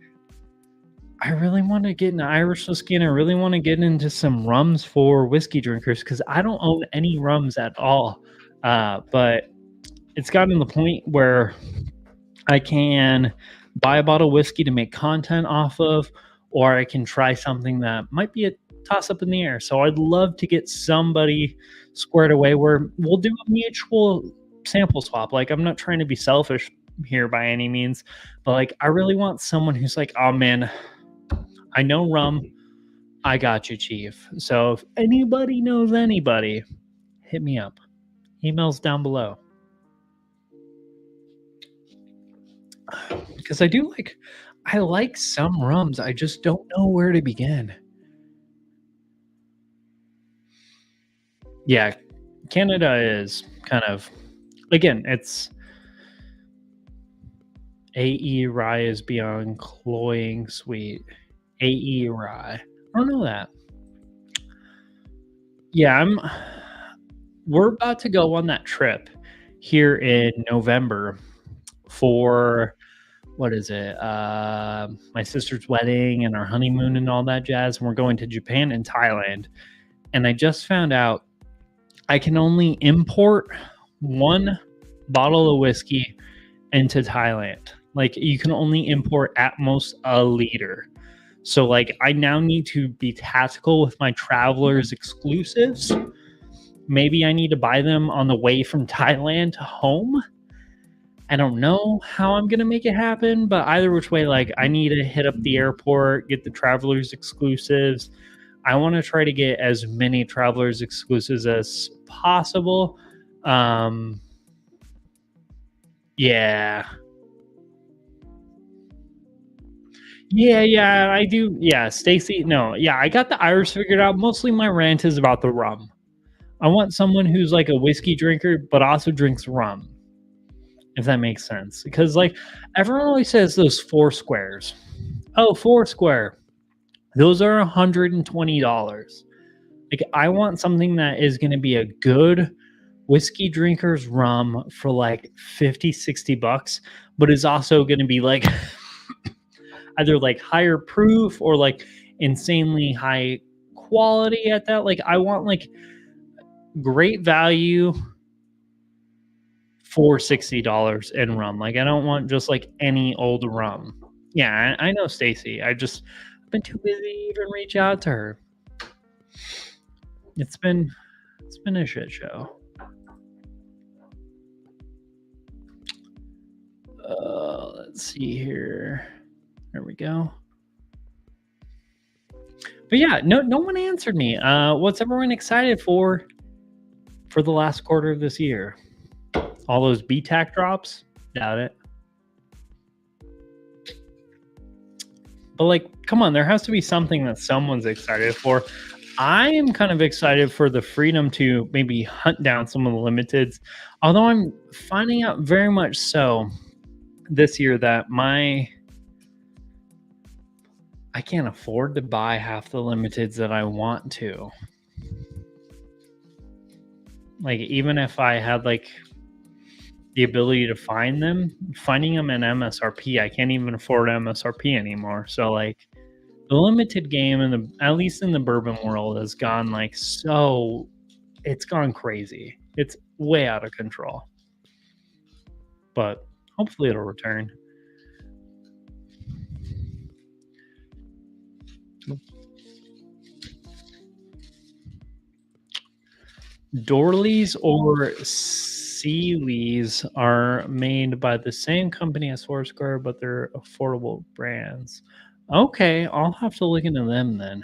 I really want to get into Irish whiskey and I really want to get into some rums for whiskey drinkers because I don't own any rums at all. But it's gotten to the point where I can buy a bottle of whiskey to make content off of, or I can try something that might be a toss up in the air. So I'd love to get somebody squared away where we'll do a mutual sample swap. Like I'm not trying to be selfish here by any means, but like I really want someone who's like, oh man, I know rum. I got you, Chief. So if anybody knows anybody, hit me up. Emails down below. Because I like some rums. I just don't know where to begin. Yeah, Canada is kind of, again, it's AE rye is beyond cloying sweet. AE rye. I don't know that. Yeah, we're about to go on that trip here in November for what is it? My sister's wedding and our honeymoon and all that jazz. And we're going to Japan and Thailand. And I just found out I can only import one bottle of whiskey into Thailand. Like you can only import at most a liter. So like I now need to be tactical with my travelers exclusives. Maybe I need to buy them on the way from Thailand to home. I don't know how I'm going to make it happen, but either which way, like I need to hit up the airport, get the travelers exclusives. I want to try to get as many travelers exclusives as possible. Yeah. Yeah, I do. Yeah, Stacy. No, yeah, I got the Irish figured out. Mostly my rant is about the rum. I want someone who's like a whiskey drinker, but also drinks rum, if that makes sense. Because like everyone always says those four squares. Oh, Foursquare. Those are $120. Like I want something that is going to be a good whiskey drinker's rum for like 50, 60 bucks, but is also going to be like either like higher proof or like insanely high quality at that. Like I want like great value for $60 in rum. Like I don't want just like any old rum. Yeah, I know Stacy. I've been too busy to even reach out to her. It's been a shit show. Let's see here. There we go. But yeah, no one answered me. What's everyone excited for the last quarter of this year? All those BTAC drops? Doubt it. But like, come on, there has to be something that someone's excited for. I am kind of excited for the freedom to maybe hunt down some of the limiteds. Although I'm finding out very much so this year that I can't afford to buy half the limiteds that I want to. Like, even if I had like the ability to finding them in MSRP, I can't even afford MSRP anymore. So like the limited game in the at least in the bourbon world has gone like so it's gone crazy. It's way out of control. But hopefully it'll return. Dorleys or Sealeys are made by the same company as Foursquare, but they're affordable brands. Okay, I'll have to look into them then.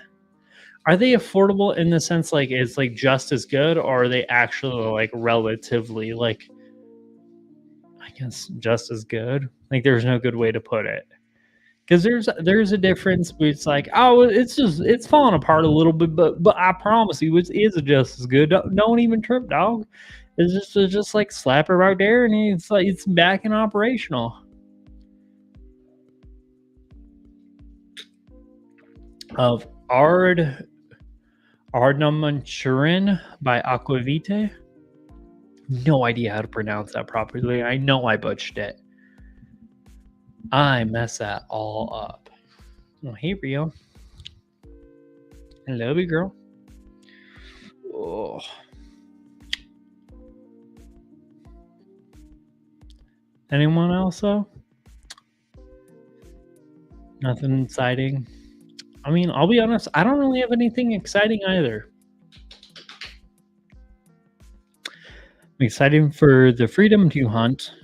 Are they affordable in the sense like it's like just as good, or are they actually like relatively like I guess just as good? Like there's no good way to put it. Because there's a difference where it's like, oh, it's falling apart a little bit, but I promise you, it is just as good. Don't even trip, dog. It's just like slap it right there, and it's like it's back and operational. Of Ardnamurchan by Aquavite. No idea how to pronounce that properly. I know I butchered it. I mess that all up. Oh, hey, Rio. I love you, girl. Oh. Anyone else, though? Nothing exciting. I mean, I'll be honest, I don't really have anything exciting either. I'm excited for the freedom to hunt.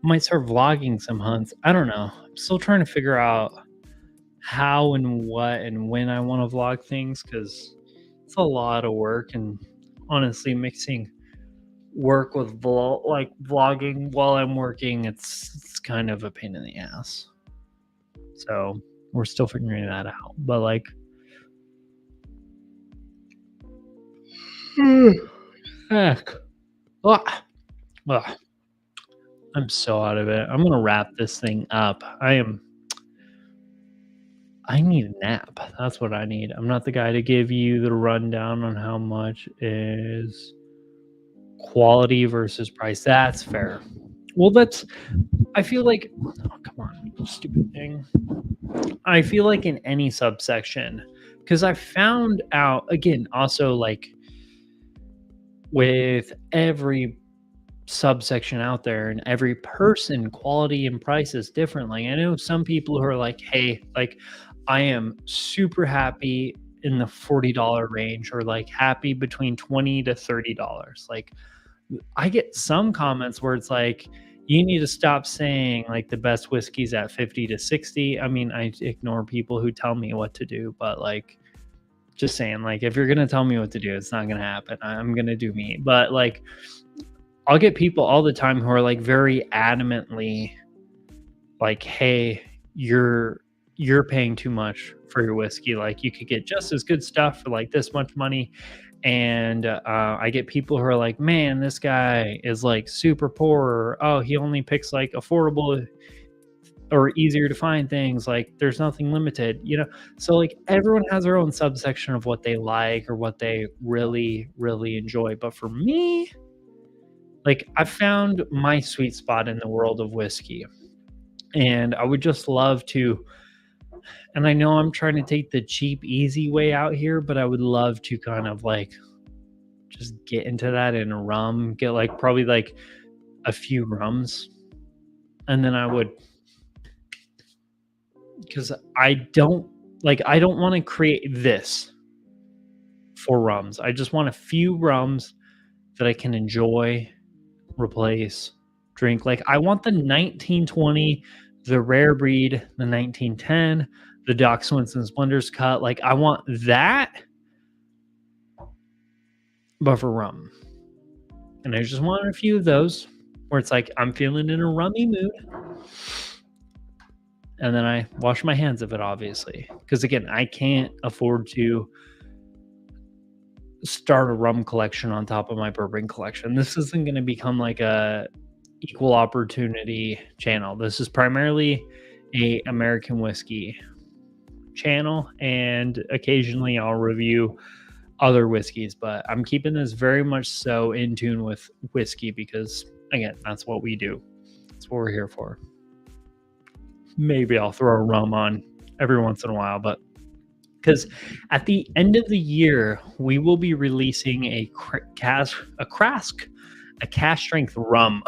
Might start vlogging some hunts. I don't know. I'm still trying to figure out how and what and when I want to vlog things because it's a lot of work, and honestly, mixing work with vlogging while I'm working, it's kind of a pain in the ass. So we're still figuring that out. But like, heck, ah, ah, I'm so out of it. I'm gonna wrap this thing up. I need a nap. That's what I need. I'm not the guy to give you the rundown on how much is quality versus price. That's fair. Well, I feel like, oh, come on, stupid thing. I feel like in any subsection, because I found out, again, also like with every subsection out there and every person, quality and price is different. Like I know some people who are like, hey, like I am super happy in the $40 range, or like happy between $20 to $30. Like I get some comments where it's like, you need to stop saying like the best whiskey's at 50 to 60. I mean, I ignore people who tell me what to do, but like just saying, like if you're gonna tell me what to do, it's not gonna happen. I'm gonna do me. But like I'll get people all the time who are like very adamantly like, hey, you're paying too much for your whiskey. Like you could get just as good stuff for like this much money. And I get people who are like, man, this guy is like super poor. Or, oh, he only picks like affordable or easier to find things. Like there's nothing limited, you know? So like everyone has their own subsection of what they like or what they really, really enjoy. But for me, like I found my sweet spot in the world of whiskey. And I would just love to, and I know I'm trying to take the cheap, easy way out here, but I would love to kind of like just get into that in a rum, get like probably like a few rums. And then I would, because I don't want to create this for rums. I just want a few rums that I can enjoy, replace, drink. Like I want the 1920, the rare breed, the 1910, the Doc Swinson Splendor's cut. Like I want that, but for rum. And I just want a few of those where it's like I'm feeling in a rummy mood. And then I wash my hands of it, obviously. Because again, I can't afford to start a rum collection on top of my bourbon collection. This isn't going to become like a equal opportunity channel. This is primarily a American whiskey channel, and occasionally I'll review other whiskeys, but I'm keeping this very much so in tune with whiskey because, again, that's what we do. That's what we're here for. Maybe I'll throw a rum on every once in a while, but because at the end of the year, we will be releasing a cask strength rum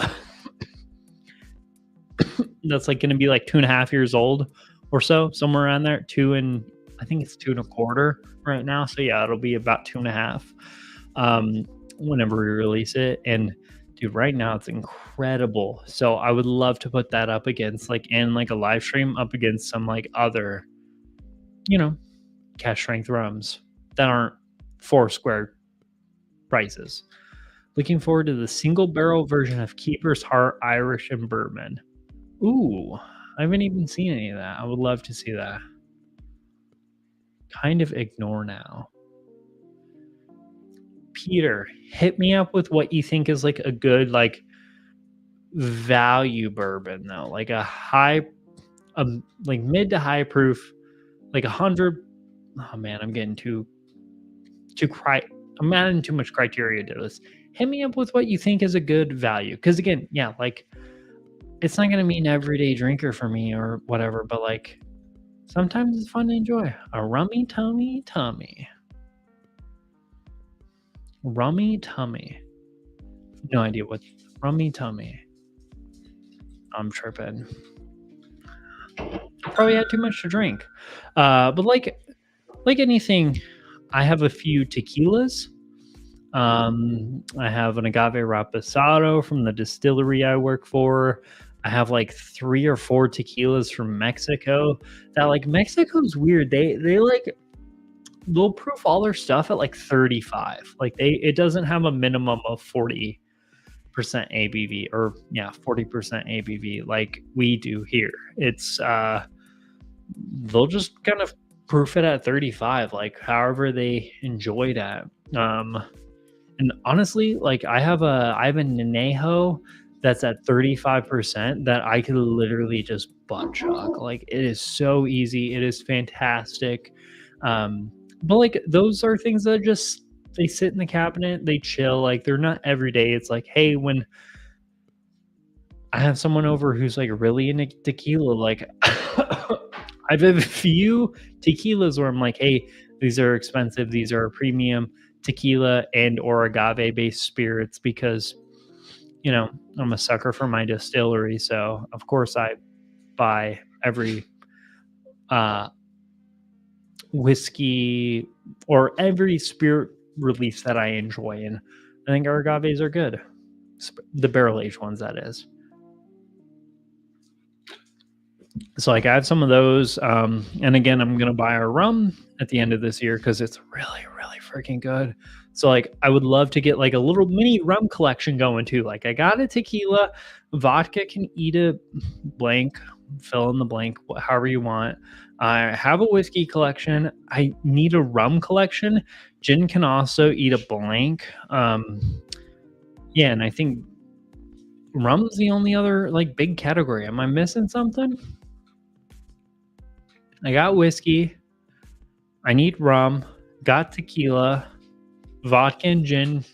that's like going to be like 2.5 years old or so, somewhere around there. I think it's 2.25 right now. So yeah, it'll be about 2.5 whenever we release it. And dude, right now it's incredible. So I would love to put that up against in a live stream up against some other, cash strength rums that aren't Foursquare prices. Looking forward to the single barrel version of Keeper's Heart Irish and Bourbon. Ooh, I haven't even seen any of that. I would love to see that. Kind of ignore now. Peter, hit me up with what you think is a good value bourbon though, like a high, mid to high proof, 100. Oh man, I'm getting I'm adding too much criteria to this. Hit me up with what you think is a good value, because again, yeah, it's not gonna be an everyday drinker for me or whatever, but sometimes it's fun to enjoy a rummy tummy. Rummy tummy. No idea what rummy tummy. I'm tripping. Probably had too much to drink. But like anything, I have a few tequilas. I have an agave reposado from the distillery I work for. I have 3 or 4 tequilas from Mexico. That Mexico's weird. They'll proof all their stuff at 35. It doesn't have a minimum of 40% ABV, or 40% ABV like we do here. It's they'll just kind of proof it at 35, however they enjoy that. And honestly, I have a Anejo that's at 35% that I could literally just butt chug. It is so easy. It is fantastic. But those are things that they sit in the cabinet, they chill. They're not every day. It's hey, when I have someone over who's really into tequila, I have a few tequilas where I'm hey, these are expensive. These are premium tequila and or agave based spirits, because I'm a sucker for my distillery. So of course I buy every whiskey or every spirit release that I enjoy, and I think our agaves are good. The barrel aged ones, that is. So I have some of those, and again, I'm gonna buy our rum at the end of this year because it's really, really freaking good. So I would love to get a little mini rum collection going too. I got a tequila, vodka can eat a blank, fill in the blank, however you want. I have a whiskey collection. I need a rum collection. Gin can also eat a blank. Yeah, and I think rum's the only other big category. Am I missing something? I got whiskey. I need rum. Got tequila, vodka and gin.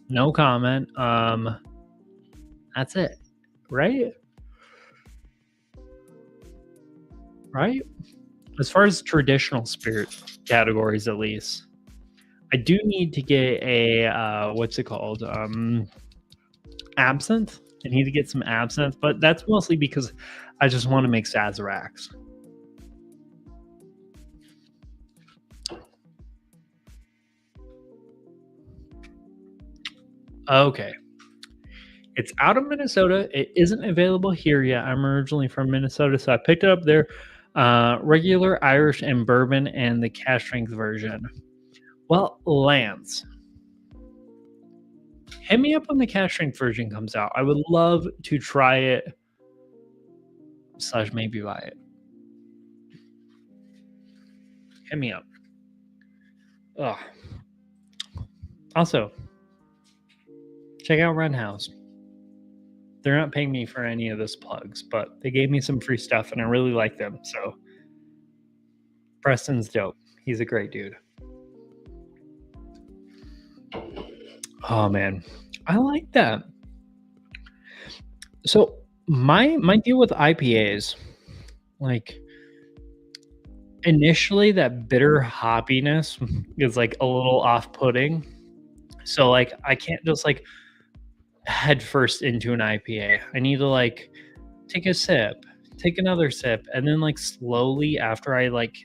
No comment. That's it, right? Right? As far as traditional spirit categories, at least, I do need to get a what's it called? Absinthe. I need to get some absinthe, but that's mostly because I just want to make Sazeracs. Okay. It's out of Minnesota. It isn't available here yet. I'm originally from Minnesota, so I picked it up there. Regular Irish and bourbon and the cash strength version. Well, Lance, hit me up when the cash strength version comes out. I would love to try it / maybe buy it. Hit me up. Ugh. Also, check out Run House. They're not paying me for any of this plugs, but they gave me some free stuff and I really like them. So Preston's dope. He's a great dude. Oh man, I like that. So my deal with IPAs, like initially that bitter hoppiness is like a little off-putting. So like I can't just like head first into an IPA. I need to like take a sip, take another sip, and then like slowly after I like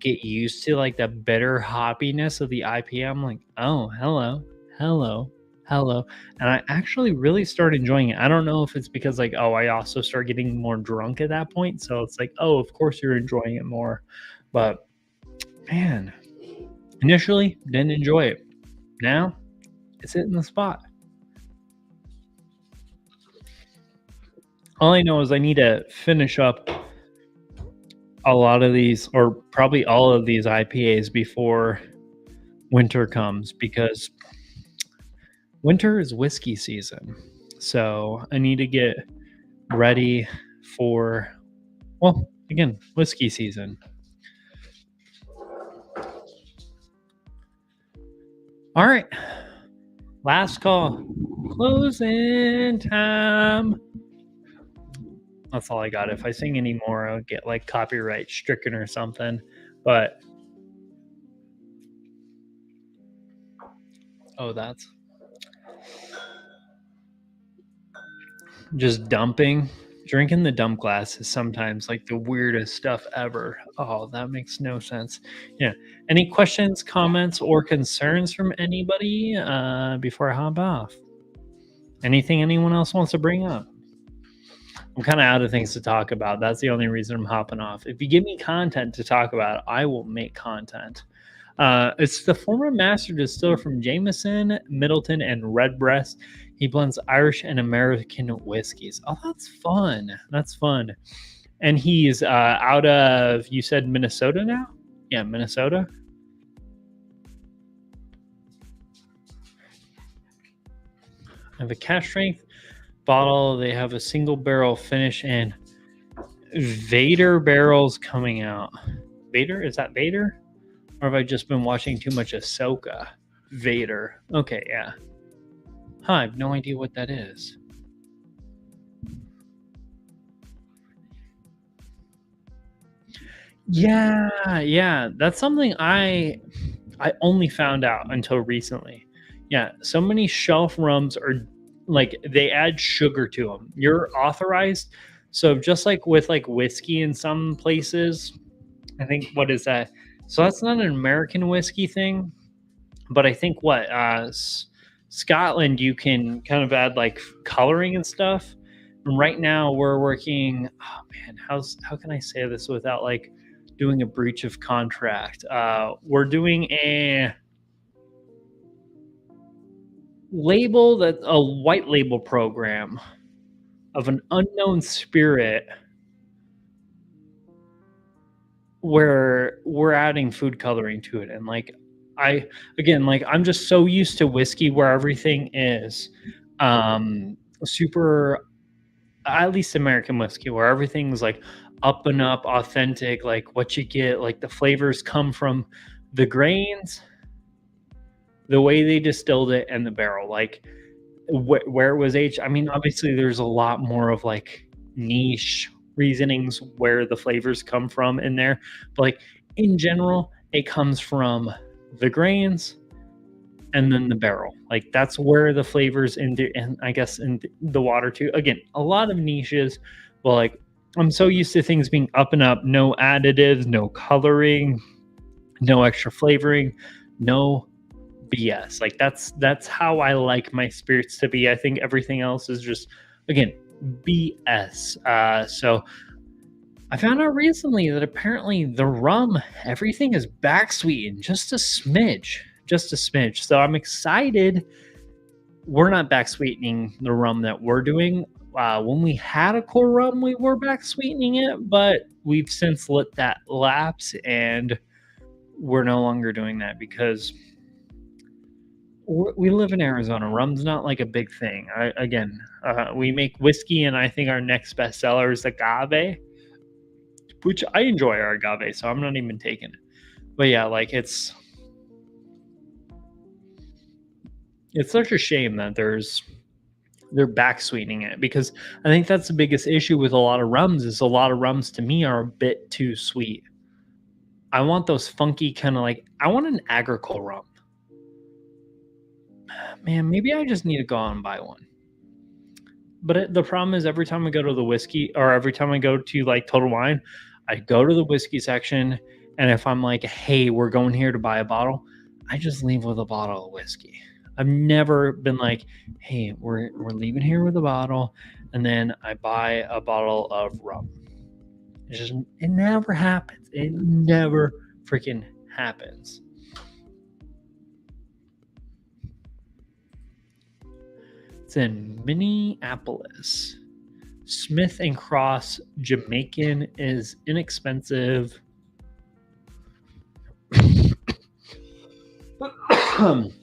get used to like the bitter hoppiness of the IPA, I'm like, oh, hello, hello, hello. And I actually really start enjoying it. I don't know if it's because like, oh, I also start getting more drunk at that point. So it's like, oh, of course you're enjoying it more. But man, initially didn't enjoy it. Now it's hitting the spot. All I know is I need to finish up a lot of these, or probably all of these IPAs before winter comes because winter is whiskey season. So I need to get ready for, well, again, whiskey season. All right. Last call. Closing time. That's all I got. If I sing any more, I'll get like copyright stricken or something. But oh, that's just dumping. Drinking the dump glass is sometimes like the weirdest stuff ever. Oh, that makes no sense. Yeah. Any questions, comments, or concerns from anybody before I hop off? Anything anyone else wants to bring up? I'm kind of out of things to talk about. That's the only reason I'm hopping off. If you give me content to talk about, I will make content. It's the former master distiller from Jameson, Middleton, and Redbreast. He blends Irish and American whiskeys. Oh, that's fun. That's fun. And he's out of, you said Minnesota now? Yeah, Minnesota. I have a cash strength bottle. They have a single barrel finish and Vader barrels coming out. Vader? Is that Vader? Or have I just been watching too much Ahsoka? Vader. Okay, yeah. Huh, I have no idea what that is. Yeah, yeah. That's something I only found out until recently. Yeah, so many shelf rums are like they add sugar to them. You're authorized. So just like with like whiskey in some places, I think what is that? So that's not an American whiskey thing, but I think what Scotland you can kind of add like coloring and stuff. And right now we're working. Oh man, how can I say this without like doing a breach of contract? We're doing a white label program of an unknown spirit where we're adding food coloring to it and like I again like I'm just so used to whiskey where everything is super, at least American whiskey where everything's like up and up authentic, like what you get, like the flavors come from the grains, the way they distilled it, and the barrel, like where it was aged. I mean, obviously, there's a lot more of like niche reasonings where the flavors come from in there, but like in general, it comes from the grains and then the barrel. Like that's where the flavors in the, and I guess in the water too. Again, a lot of niches, but like I'm so used to things being up and up, no additives, no coloring, no extra flavoring, no BS. Like that's how I like my spirits to be. I think everything else is just again BS. So I found out recently that apparently the rum, everything is back sweetened just a smidge. So I'm excited. We're not back sweetening the rum that we're doing. When we had a core rum, we were back sweetening it, but we've since let that lapse and we're no longer doing that because we live in Arizona. Rum's not like a big thing. We make whiskey, and I think our next bestseller is agave, which I enjoy our agave, so I'm not even taking it. But yeah, like It's such a shame that they're back sweetening it, because I think that's the biggest issue with a lot of rums is a lot of rums to me are a bit too sweet. I want those funky kind of like I want an agricole rum. Man, maybe I just need to go out and buy one. But the problem is every time I go to the whiskey or every time I go to like Total Wine, I go to the whiskey section, and if I'm like, "Hey, we're going here to buy a bottle," I just leave with a bottle of whiskey. I've never been like, "Hey, we're leaving here with a bottle," and then I buy a bottle of rum. It never happens. It never freaking happens. It's in Minneapolis. Smith and Cross Jamaican is inexpensive.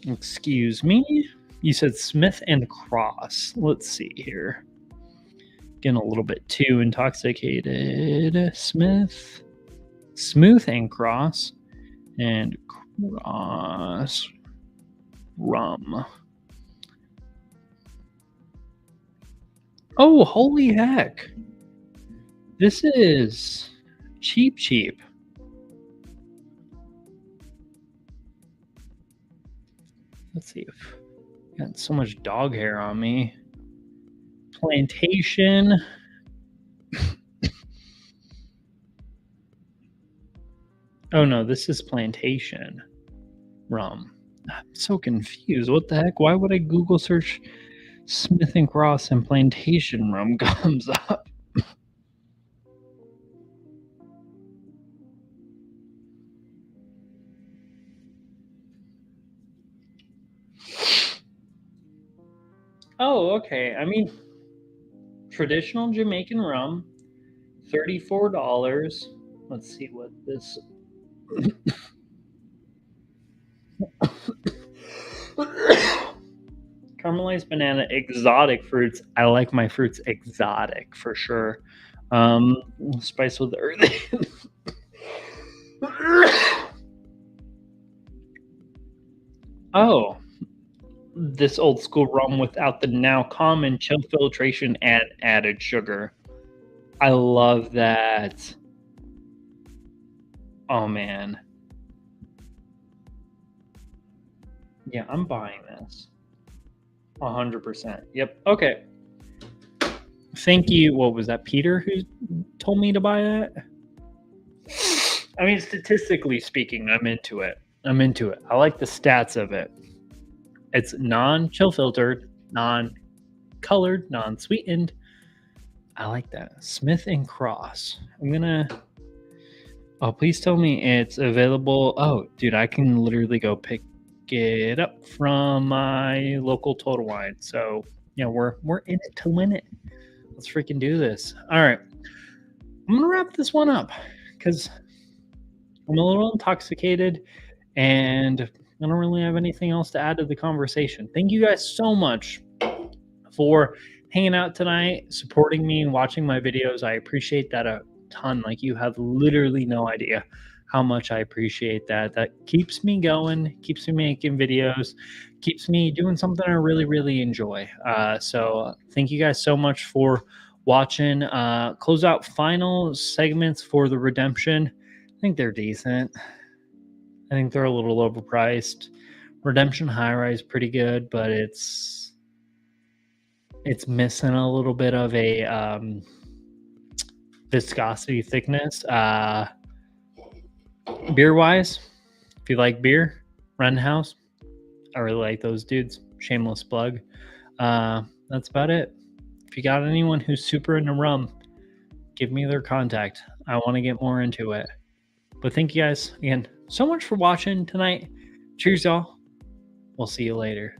Excuse me. You said Smith and Cross. Let's see here. Getting a little bit too intoxicated. Smooth and Cross, and Cross rum. Oh, holy heck. This is cheap. Let's see if got so much dog hair on me. Plantation. Oh no, this is Plantation rum. I'm so confused. What the heck? Why would I Google search Smith and Cross and Plantation rum comes up? Oh, okay. I mean, traditional Jamaican rum, $34. Let's see what this. Caramelized banana, exotic fruits. I like my fruits exotic for sure. Spice with earthy. Oh, this old school rum without the now common chill filtration and added sugar. I love that. Oh man. Yeah, I'm buying this. 100%. Yep. Okay. Thank you. What was that, Peter, who told me to buy that? I mean, statistically speaking, I'm into it. I like the stats of it. It's non-chill filtered, non-colored, non-sweetened. I like that. Smith and Cross. I'm gonna. Oh, please tell me it's available. Oh, dude, I can literally go pick it up from my local Total Wine. So yeah, we're in it to win it. Let's freaking do this. All right, I'm gonna wrap this one up because I'm a little intoxicated and I don't really have anything else to add to the conversation. Thank you guys so much for hanging out tonight, supporting me, and watching my videos. I appreciate that a ton. Like, you have literally no idea how much I appreciate that. That keeps me going, keeps me making videos, keeps me doing something I really, really enjoy. So thank you guys so much for watching. Close out final segments for the Redemption. I think they're decent. I think they're a little overpriced. Redemption High Rise pretty good, but it's missing a little bit of a viscosity thickness. Beer wise, if you like beer, Ren House, I really like those dudes. Shameless plug. That's about it. If you got anyone who's super into rum, give me their contact. I want to get more into it. But thank you guys again so much for watching tonight. Cheers, y'all. We'll see you later.